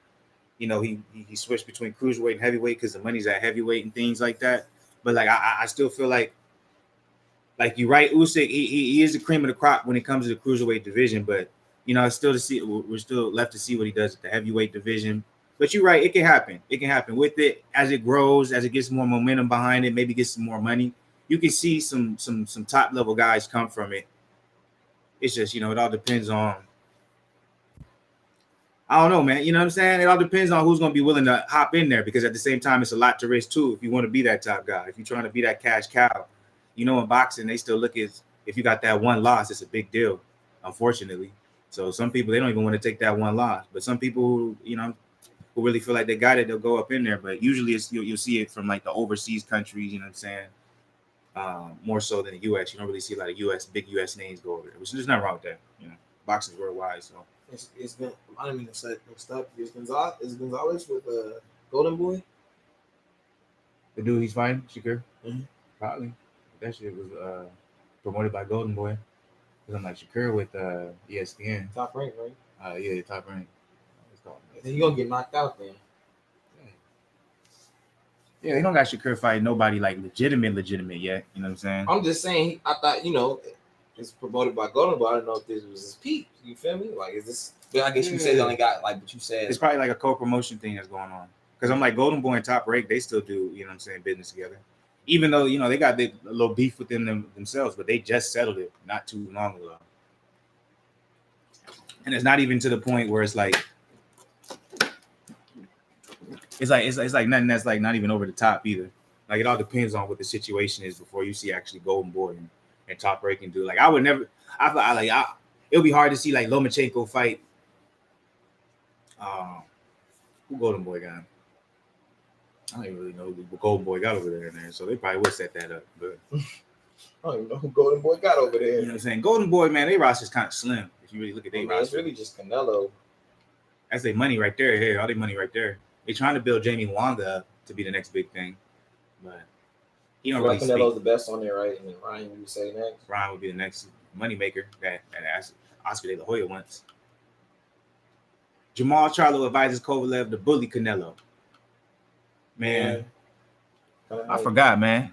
he switched between cruiserweight and heavyweight because the money's at heavyweight and things like that. But I still feel like you're right, Usyk, he is the cream of the crop when it comes to the cruiserweight division. But we're still left to see what he does at the heavyweight division. But you're right, it can happen. It can happen with it as it grows, as it gets more momentum behind it, maybe gets some more money. You can see some top level guys come from it. It's just, it all depends on, I don't know, man. You know what I'm saying? It all depends on who's going to be willing to hop in there, because at the same time, it's a lot to risk too if you want to be that top guy. If you're trying to be that cash cow, in boxing, they still look at, if you got that one loss, it's a big deal, unfortunately. So some people, they don't even want to take that one loss. But some people who really feel like they got it, they'll go up in there. But usually you'll see it from the overseas countries, you know what I'm saying? More so than the U.S. You don't really see a lot of big U.S. names go over there, which there's nothing wrong with that. Boxing's worldwide, so. It's been, I didn't mean to say stuff. Is Gonzalez with Golden Boy? The dude he's fighting, Shakur? Mm-hmm. Probably. That shit was promoted by Golden Boy. Because I'm Shakur with ESPN. Top rank, right? Yeah, top rank. Then you're going to get knocked out then. Yeah, they don't got Shakur fighting nobody legitimate yet. You know what I'm saying? I'm just saying, I thought, it's promoted by Golden Boy. I don't know if this was his peak. You feel me? Is this? But I guess you said they only got what you said. It's probably a co-promotion thing that's going on. Because I'm Golden Boy and Top Rank, they still do, you know what I'm saying, business together. Even though, they got a little beef within themselves, but they just settled it not too long ago. And it's not even to the point where it's it's nothing that's not even over the top either. It all depends on what the situation is before you see actually Golden Boy and Top Rank can do. I would never. It'll be hard to see Lomachenko fight. Who Golden Boy got? I don't even really know who Golden Boy got over there. So they probably would set that up. But I don't even know who Golden Boy got over there. You know what I'm saying? Golden Boy, man, their roster's kind of slim. If you really look at their roster, it's really just Canelo. That's their money right there. Here, all their money right there. They're trying to build Jamie Wanga up to be the next big thing, but he don't really Canelo's the best on there, right? And then Ryan, you would say next. Ryan would be the next moneymaker that Oscar De La Hoya wants. Jamal Charlo advises Kovalev to bully Canelo. Man, I forgot, man.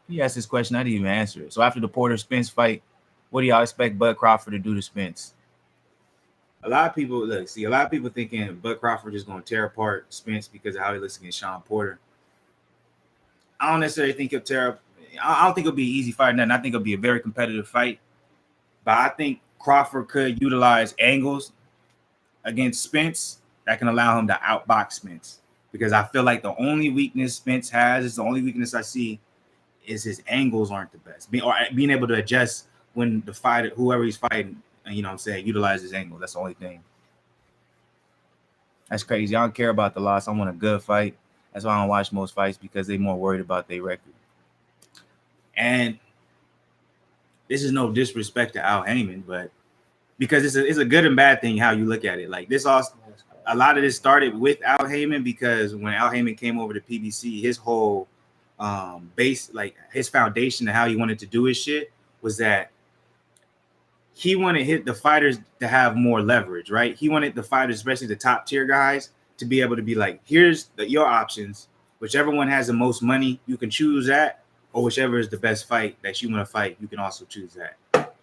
He asked this question. I didn't even answer it. So after the Porter Spence fight, what do y'all expect Bud Crawford to do to Spence? A lot of people thinking Bud Crawford is going to tear apart Spence because of how he looks against Sean Porter. I don't necessarily think he'll tear up. I don't think it'll be an easy fight. Nothing. I think it'll be a very competitive fight. But I think Crawford could utilize angles against Spence that can allow him to outbox Spence. Because I feel like the only weakness Spence has, is the only weakness I see, is his angles aren't the best. Being able to adjust when the fighter, whoever he's fighting, you know what I'm saying, utilize his angle. That's the only thing. That's crazy. I don't care about the loss. I want a good fight. That's why I don't watch most fights, because they're more worried about their record. And this is no disrespect to Al Heyman, but because it's a good and bad thing how you look at it. This also, a lot of this started with Al Heyman, because when Al Heyman came over to PBC, his whole base, his foundation of how he wanted to do his shit was that he wanted the fighters to have more leverage, right? He wanted the fighters, especially the top tier guys, to be able to be here's your options. Whichever one has the most money, you can choose that, or whichever is the best fight that you want to fight, you can also choose that.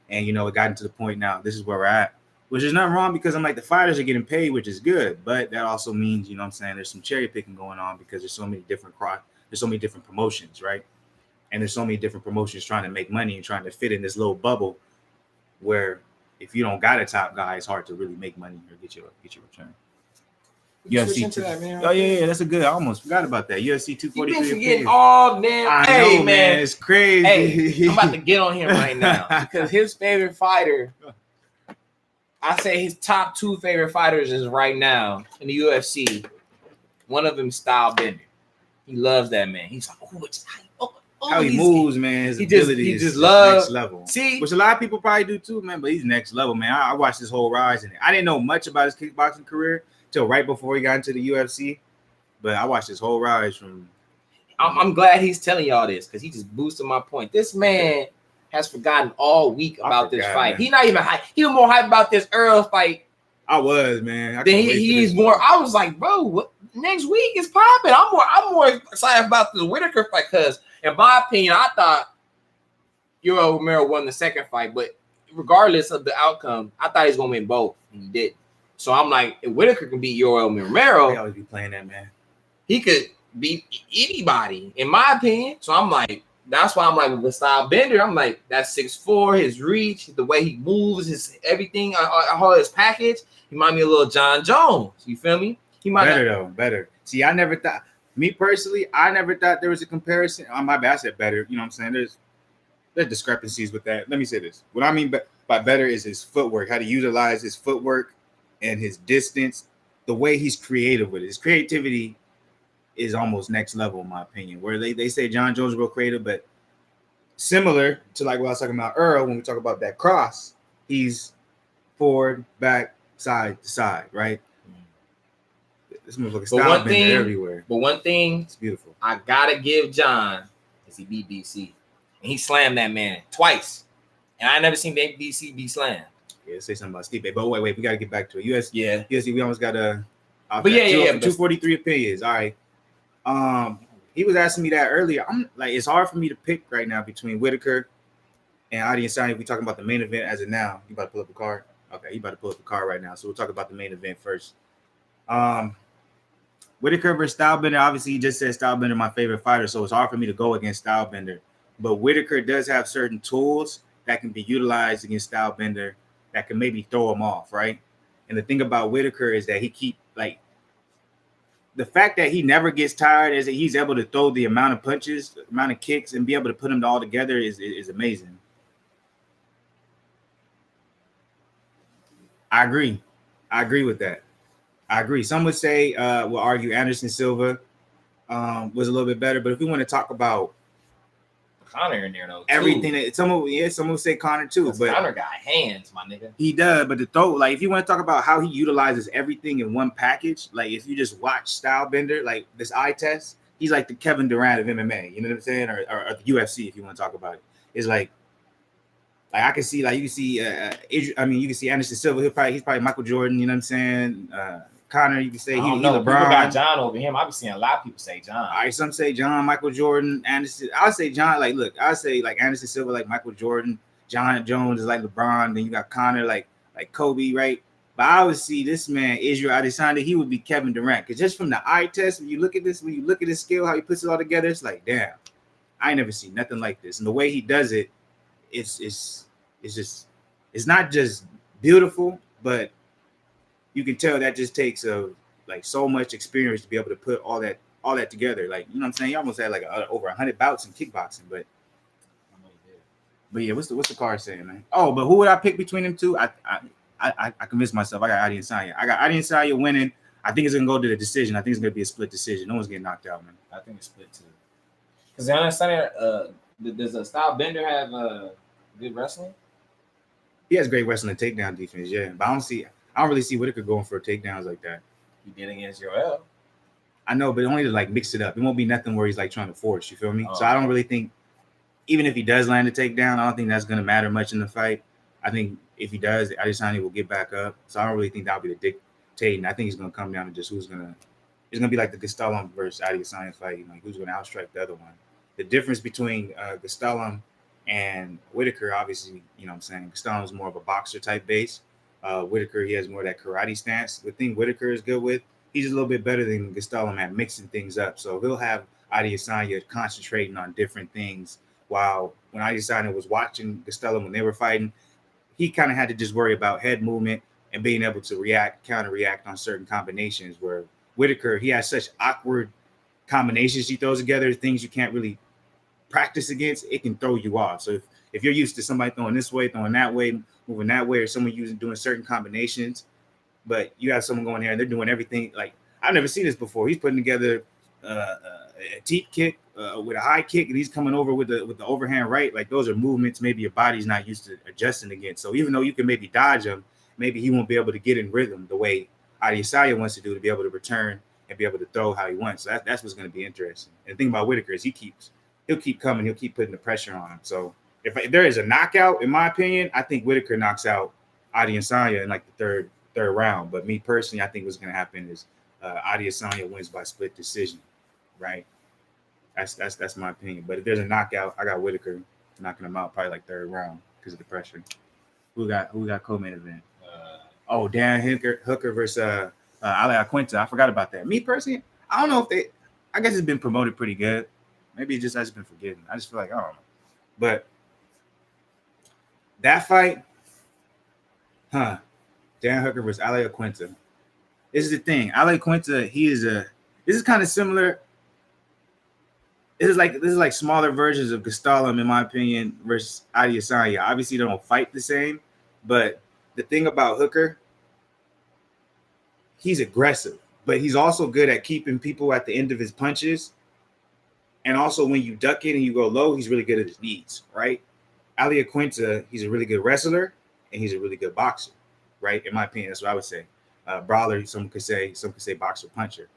And, it got into the point now, this is where we're at, which is not wrong because I'm like the fighters are getting paid, which is good. But that also means, you know what I'm saying, there's some cherry picking going on because there's so many different promotions, right? And there's so many different promotions trying to make money and trying to fit in this little bubble where if you don't got a top guy, it's hard to really make money or get your return. UFC that, oh yeah, that's a good. I almost forgot about that. UFC 243. You've been forgetting all damn. I know, man, it's crazy. Hey, I'm about to get on him right now because his favorite fighter, I say his top 2 favorite fighters is right now in the UFC. One of them, Stylebender. He loves that man. He's like, oh, it's how he moves, man. His ability he is just loves next level. See, which a lot of people probably do too, man. But he's next level, man. I watched his whole rise, and I didn't know much about his kickboxing career till right before he got into the UFC. But I watched his whole rise from. I'm glad he's telling y'all this because he just boosted my point. This man has forgotten all week about this fight. Man. He's not even hype. He was more hype about this Earl fight. I was, man. Then he's more. I was like, bro, what, next week is popping. I'm more excited about this Whitaker fight because, in my opinion, I thought Yoel Romero won the second fight, but regardless of the outcome, I thought he was gonna win both, and he didn't. So I'm like, if Whitaker can beat Yoel Romero, he always be playing that, man. He could beat anybody, in my opinion. So I'm like, that's why I'm like with Stylebender. I'm like, that's 6'4", his reach, the way he moves, his everything, all his package. He remind me of a little John Jones. You feel me? He might better. See, I never thought. Me personally, I never thought there was a comparison. On my bad, I said better. You know what I'm saying? There's discrepancies with that. Let me say this. What I mean by better is his footwork, how to utilize his footwork and his distance, the way he's creative with it. His creativity is almost next level, in my opinion. Where they say John Jones is real creative, but similar to like what I was talking about Earl when we talk about that cross, he's forward, back, side to side, right? This motherfucker style bender everywhere. But one thing, it's beautiful. I gotta give John is he beat BC, and he slammed that man twice, and I never seen BC be slammed. Yeah, say something about Stipe, but wait, we gotta get back to it. UFC, we almost got a. But yeah, 243 opinions. All right. He was asking me that earlier. I'm like, it's hard for me to pick right now between Whitaker and Adi Insani. We talking about the main event as of now. You about to pull up a card? Okay, you about to pull up a card right now. So we'll talk about the main event first. Whitaker versus Stylebender. Obviously, he just said Stylebender my favorite fighter, so it's hard for me to go against Stylebender. But Whitaker does have certain tools that can be utilized against Stylebender that can maybe throw him off, right? And the thing about Whitaker is that the fact that he never gets tired is that he's able to throw the amount of punches, the amount of kicks, and be able to put them all together is amazing. I agree with that. I agree. Some would say, will argue Anderson Silva was a little bit better, but if we want to talk about Conor in there though, everything that someone would say Conor too, but Conor got hands, my nigga. He does, but the throw, like if you want to talk about how he utilizes everything in one package, like if you just watch Stylebender, like this eye test, he's like the Kevin Durant of MMA. You know what I'm saying, or the UFC if you want to talk about it. It's like I can see, like you can see, you can see Anderson Silva. He's probably Michael Jordan. You know what I'm saying? Conor, you can say he LeBron. People got John over him. I've been seeing a lot of people say John. All right, some say John, Michael Jordan, Anderson. I'll say John. Like, look, I'll say like Anderson Silva, like Michael Jordan. John Jones is like LeBron. Then you got Conor, like Kobe, right? But I would see this man, Israel Adesanya, he would be Kevin Durant. Because just from the eye test, when you look at this, when you look at his skill, how he puts it all together, it's like, damn, I ain't never seen nothing like this. And the way he does it, it's not just beautiful, but you can tell that just takes so much experience to be able to put all that together. Like, you know what I'm saying? He almost had like over 100 bouts in kickboxing, but yeah, what's the card saying, man? Oh, but who would I pick between them two? I convinced myself. I got Adi Insani. I got Adi Insani winning. I think it's gonna go to the decision. I think it's gonna be a split decision. No one's getting knocked out, man. I think it's split too. Because I understand, does Stylebender have good wrestling? He has great wrestling and takedown defense, yeah. But I don't really see Whitaker going for takedowns like that. He did against Yoel. I know, but only to like mix it up. It won't be nothing where he's like trying to force. You feel me? So I don't really think, even if he does land a takedown, I don't think that's gonna matter much in the fight. I think if he does, Adesanya will get back up. So I don't really think that'll be the dictating. I think it's gonna come down to just who's gonna. It's gonna be like the Gastelum versus Adesanya fight. Like who's gonna outstrike the other one. The difference between Gastelum and Whitaker, obviously, you know what I'm saying, Gastelum is more of a boxer type base, Whitaker, he has more of that karate stance. The thing Whitaker is good with, he's a little bit better than Gastelum at mixing things up. So he'll have Adesanya concentrating on different things. While when Adesanya was watching Gastelum when they were fighting, he kind of had to just worry about head movement and being able to counter-react on certain combinations. Where Whitaker, he has such awkward combinations he throws together, things you can't really practice against, it can throw you off. So if you're used to somebody throwing this way, throwing that way, moving that way, or someone doing certain combinations, but you have someone going there and they're doing everything. Like, I've never seen this before. He's putting together a teep kick with a high kick, and he's coming over with the overhand right. Like, those are movements maybe your body's not used to adjusting against. So even though you can maybe dodge him, maybe he won't be able to get in rhythm the way Adesanya wants to do, to be able to return and be able to throw how he wants. So that's what's going to be interesting. And the thing about Whitaker is he'll keep coming. He'll keep putting the pressure on him. So if there is a knockout, in my opinion, I think Whitaker knocks out Adesanya in like the third round. But me personally, I think what's going to happen is Adesanya wins by split decision, right? That's my opinion. But if there's a knockout, I got Whitaker knocking him out probably like third round because of the pressure. Who got co-main event? Dan Hooker versus Ali Aquinta. I forgot about that. Me personally, I don't know if I guess it's been promoted pretty good. Maybe it's just I've been forgetting. I just feel like I don't know. But that fight, Dan Hooker versus Ali Aquinta. This is the thing. Ali Aquinta, this is kind of similar. This is like smaller versions of Gastelum, in my opinion, versus Adesanya. Obviously, they don't fight the same, but the thing about Hooker, he's aggressive, but he's also good at keeping people at the end of his punches. And also, when you duck in and you go low, he's really good at his knees, right? Ali Aquinta, he's a really good wrestler, and he's a really good boxer, right? In my opinion, that's what I would say. Brawler, some could say boxer, puncher.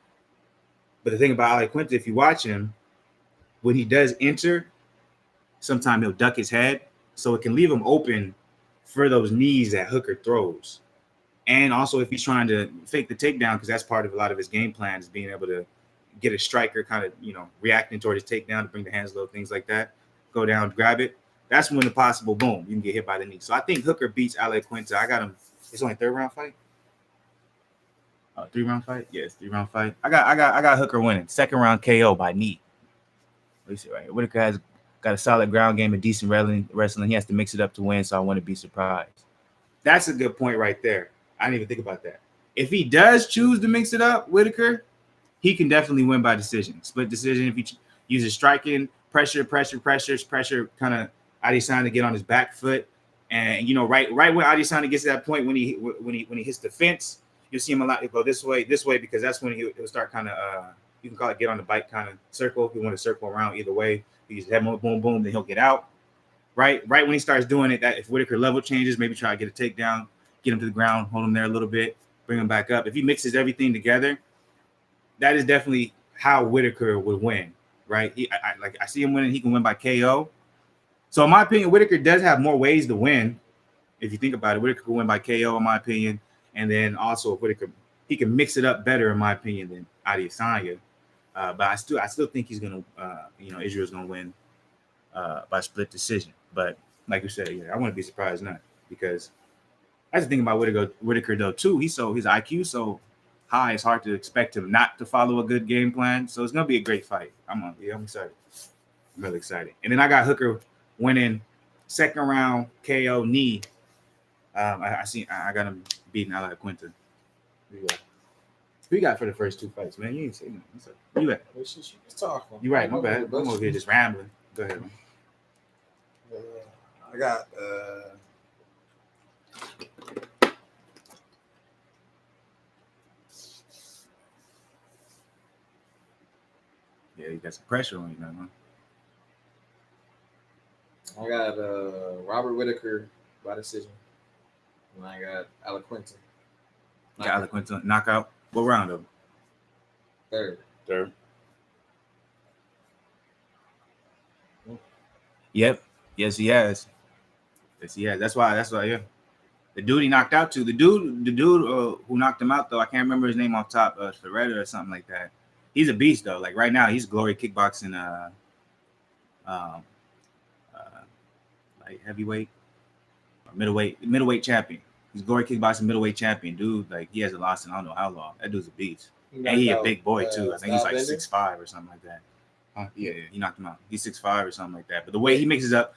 But the thing about Ali Aquinta, if you watch him, when he does enter, sometimes he'll duck his head, so it can leave him open for those knees that Hooker throws. And also, if he's trying to fake the takedown, because that's part of a lot of his game plan, is being able to get a striker kind of, reacting toward his takedown to bring the hands low, things like that, go down, grab it. That's when the possible boom, you can get hit by the knee. So I think Hooker beats Ali Aquinta. I got him. It's only a third round fight. 3-round fight. Yes, 3-round fight. I got Hooker winning. Second round KO by knee. Let me see right here. Whitaker has got a solid ground game and decent wrestling. He has to mix it up to win, so I wouldn't be surprised. That's a good point right there. I didn't even think about that. If he does choose to mix it up, Whitaker, he can definitely win by decision. Split decision if he uses striking, pressure, kind of Adesanya to get on his back foot. And, right when Adesanya gets to that point when he hits the fence, you'll see him a lot go this way, because that's when he'll start kind of you can call it get on the bike kind of circle. If you want to circle around either way, he just head boom, boom, then he'll get out. Right when he starts doing it, that if Whitaker level changes, maybe try to get a takedown, get him to the ground, hold him there a little bit, bring him back up. If he mixes everything together, that is definitely how Whitaker would win, right? I see him winning. He can win by KO. So in my opinion, Whitaker does have more ways to win. If you think about it, Whitaker can win by KO, in my opinion. And then also Whitaker, he can mix it up better, in my opinion, than Adesanya. But I still think he's gonna, Israel's gonna win by split decision. But like you said, I wouldn't be surprised not, because that's the thing about Whitaker though too. His IQ so high, it's hard to expect him not to follow a good game plan. So it's gonna be a great fight. I'm excited. I'm really excited. And then I got Hooker winning second round KO knee. I got him beating Ali Aquinta. Who you got for the first two fights, man? You ain't saying nothing. Where you at? You right, my bad. I'm over here just rambling. Go ahead, man. I got yeah, you got some pressure on you now, huh? I got Robert Whitaker by decision. And I got Ali Aquinta. Yeah, Ali Aquinta knockout. What round of? Third. Yep. Yes, he has. That's why. Yeah. The dude he knocked out to. The dude who knocked him out though. I can't remember his name off top. Ferreira or something like that. He's a beast though. Like right now, he's Glory Kickboxing. Like heavyweight, or middleweight champion. He's glory kickboxing middleweight champion, dude. Like he hasn't lost in I don't know how long. That dude's a beast, and he a big boy too. I think he's like 6'5" or something like that. Yeah, he knocked him out. He's 6'5" or something like that. But the way he mixes up,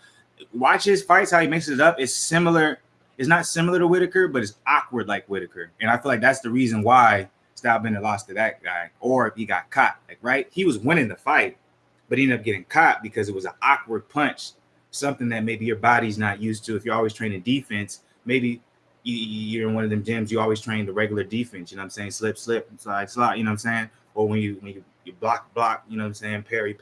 watch his fights, how he mixes it up. It's similar. It's not similar to Whitaker, but it's awkward like Whitaker. And I feel like that's the reason why Stylebender lost to that guy, or if he got caught. Like, right? He was winning the fight, but he ended up getting caught because it was an awkward punch, something that maybe your body's not used to. If you're always training defense, maybe you're in one of them gyms, you always train the regular defense, you know what I'm saying? Slip, slide, slide, you know what I'm saying? Or when you block, you know what I'm saying? Parry.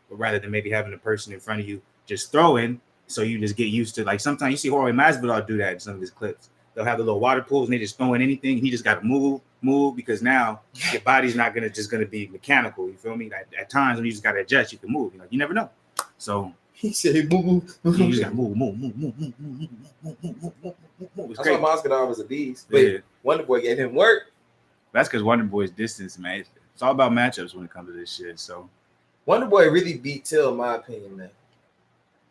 But rather than maybe having a person in front of you just throwing, so you just get used to, like, sometimes you see Jorge Masvidal do that in some of his clips. They'll have the little water pools and they just throwing anything. He just got to move because now your body's not gonna be mechanical. You feel me? At times when you just gotta adjust, you can move. You never know. So he said, "Move." You just gotta move. That's why Masvidal was a beast. But yeah. Wonder Boy gave him work. That's because Wonder Boy's distance, man. It's all about matchups when it comes to this shit. So Wonder Boy really beat Till, in my opinion, man.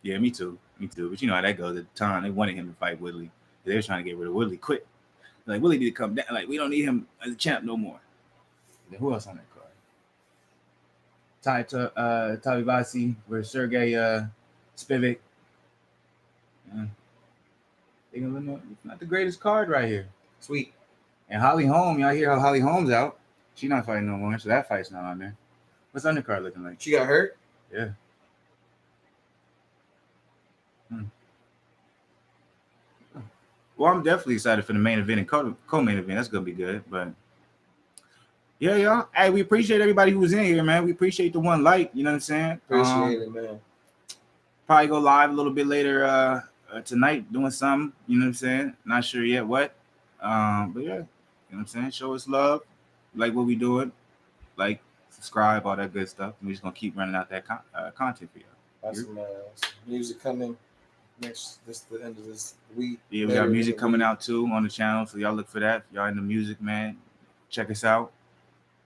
Yeah, me too. But you know how that goes. At the time, they wanted him to fight Woodley. They were trying to get rid of Woodley quick. Like, Woodley need to come down. Like, we don't need him as a champ no more. Then who else on that card? Tavivasi versus Sergey Spivak. It's not the greatest card right here. Sweet. And Holly Holm, y'all hear how Holly Holm's out. She's not fighting no more, so that fight's not on there. What's undercard looking like? She got hurt? Yeah. Well, I'm definitely excited for the main event and co-main event. That's gonna be good. But yeah, y'all. Hey, we appreciate everybody who was in here, man. We appreciate the one like. You know what I'm saying? Appreciate it, man. Probably go live a little bit later tonight, doing something. You know what I'm saying? Not sure yet what. But yeah, you know what I'm saying? Show us love, like what we doing, like, subscribe, all that good stuff. And we're just gonna keep running out that content for y'all. Got some music coming. This the end of this week. Yeah, we got music coming out too on the channel, so y'all look for that. If y'all into music, man, check us out.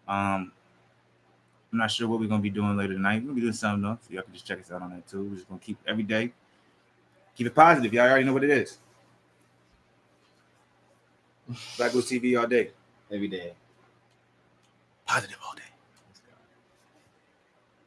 I'm not sure what we're gonna be doing later tonight. We're gonna be doing something though, so y'all can just check us out on that too. We're just gonna keep every day, keep it positive. Y'all already know what it is. BlakGooseTV all day, every day, positive all day.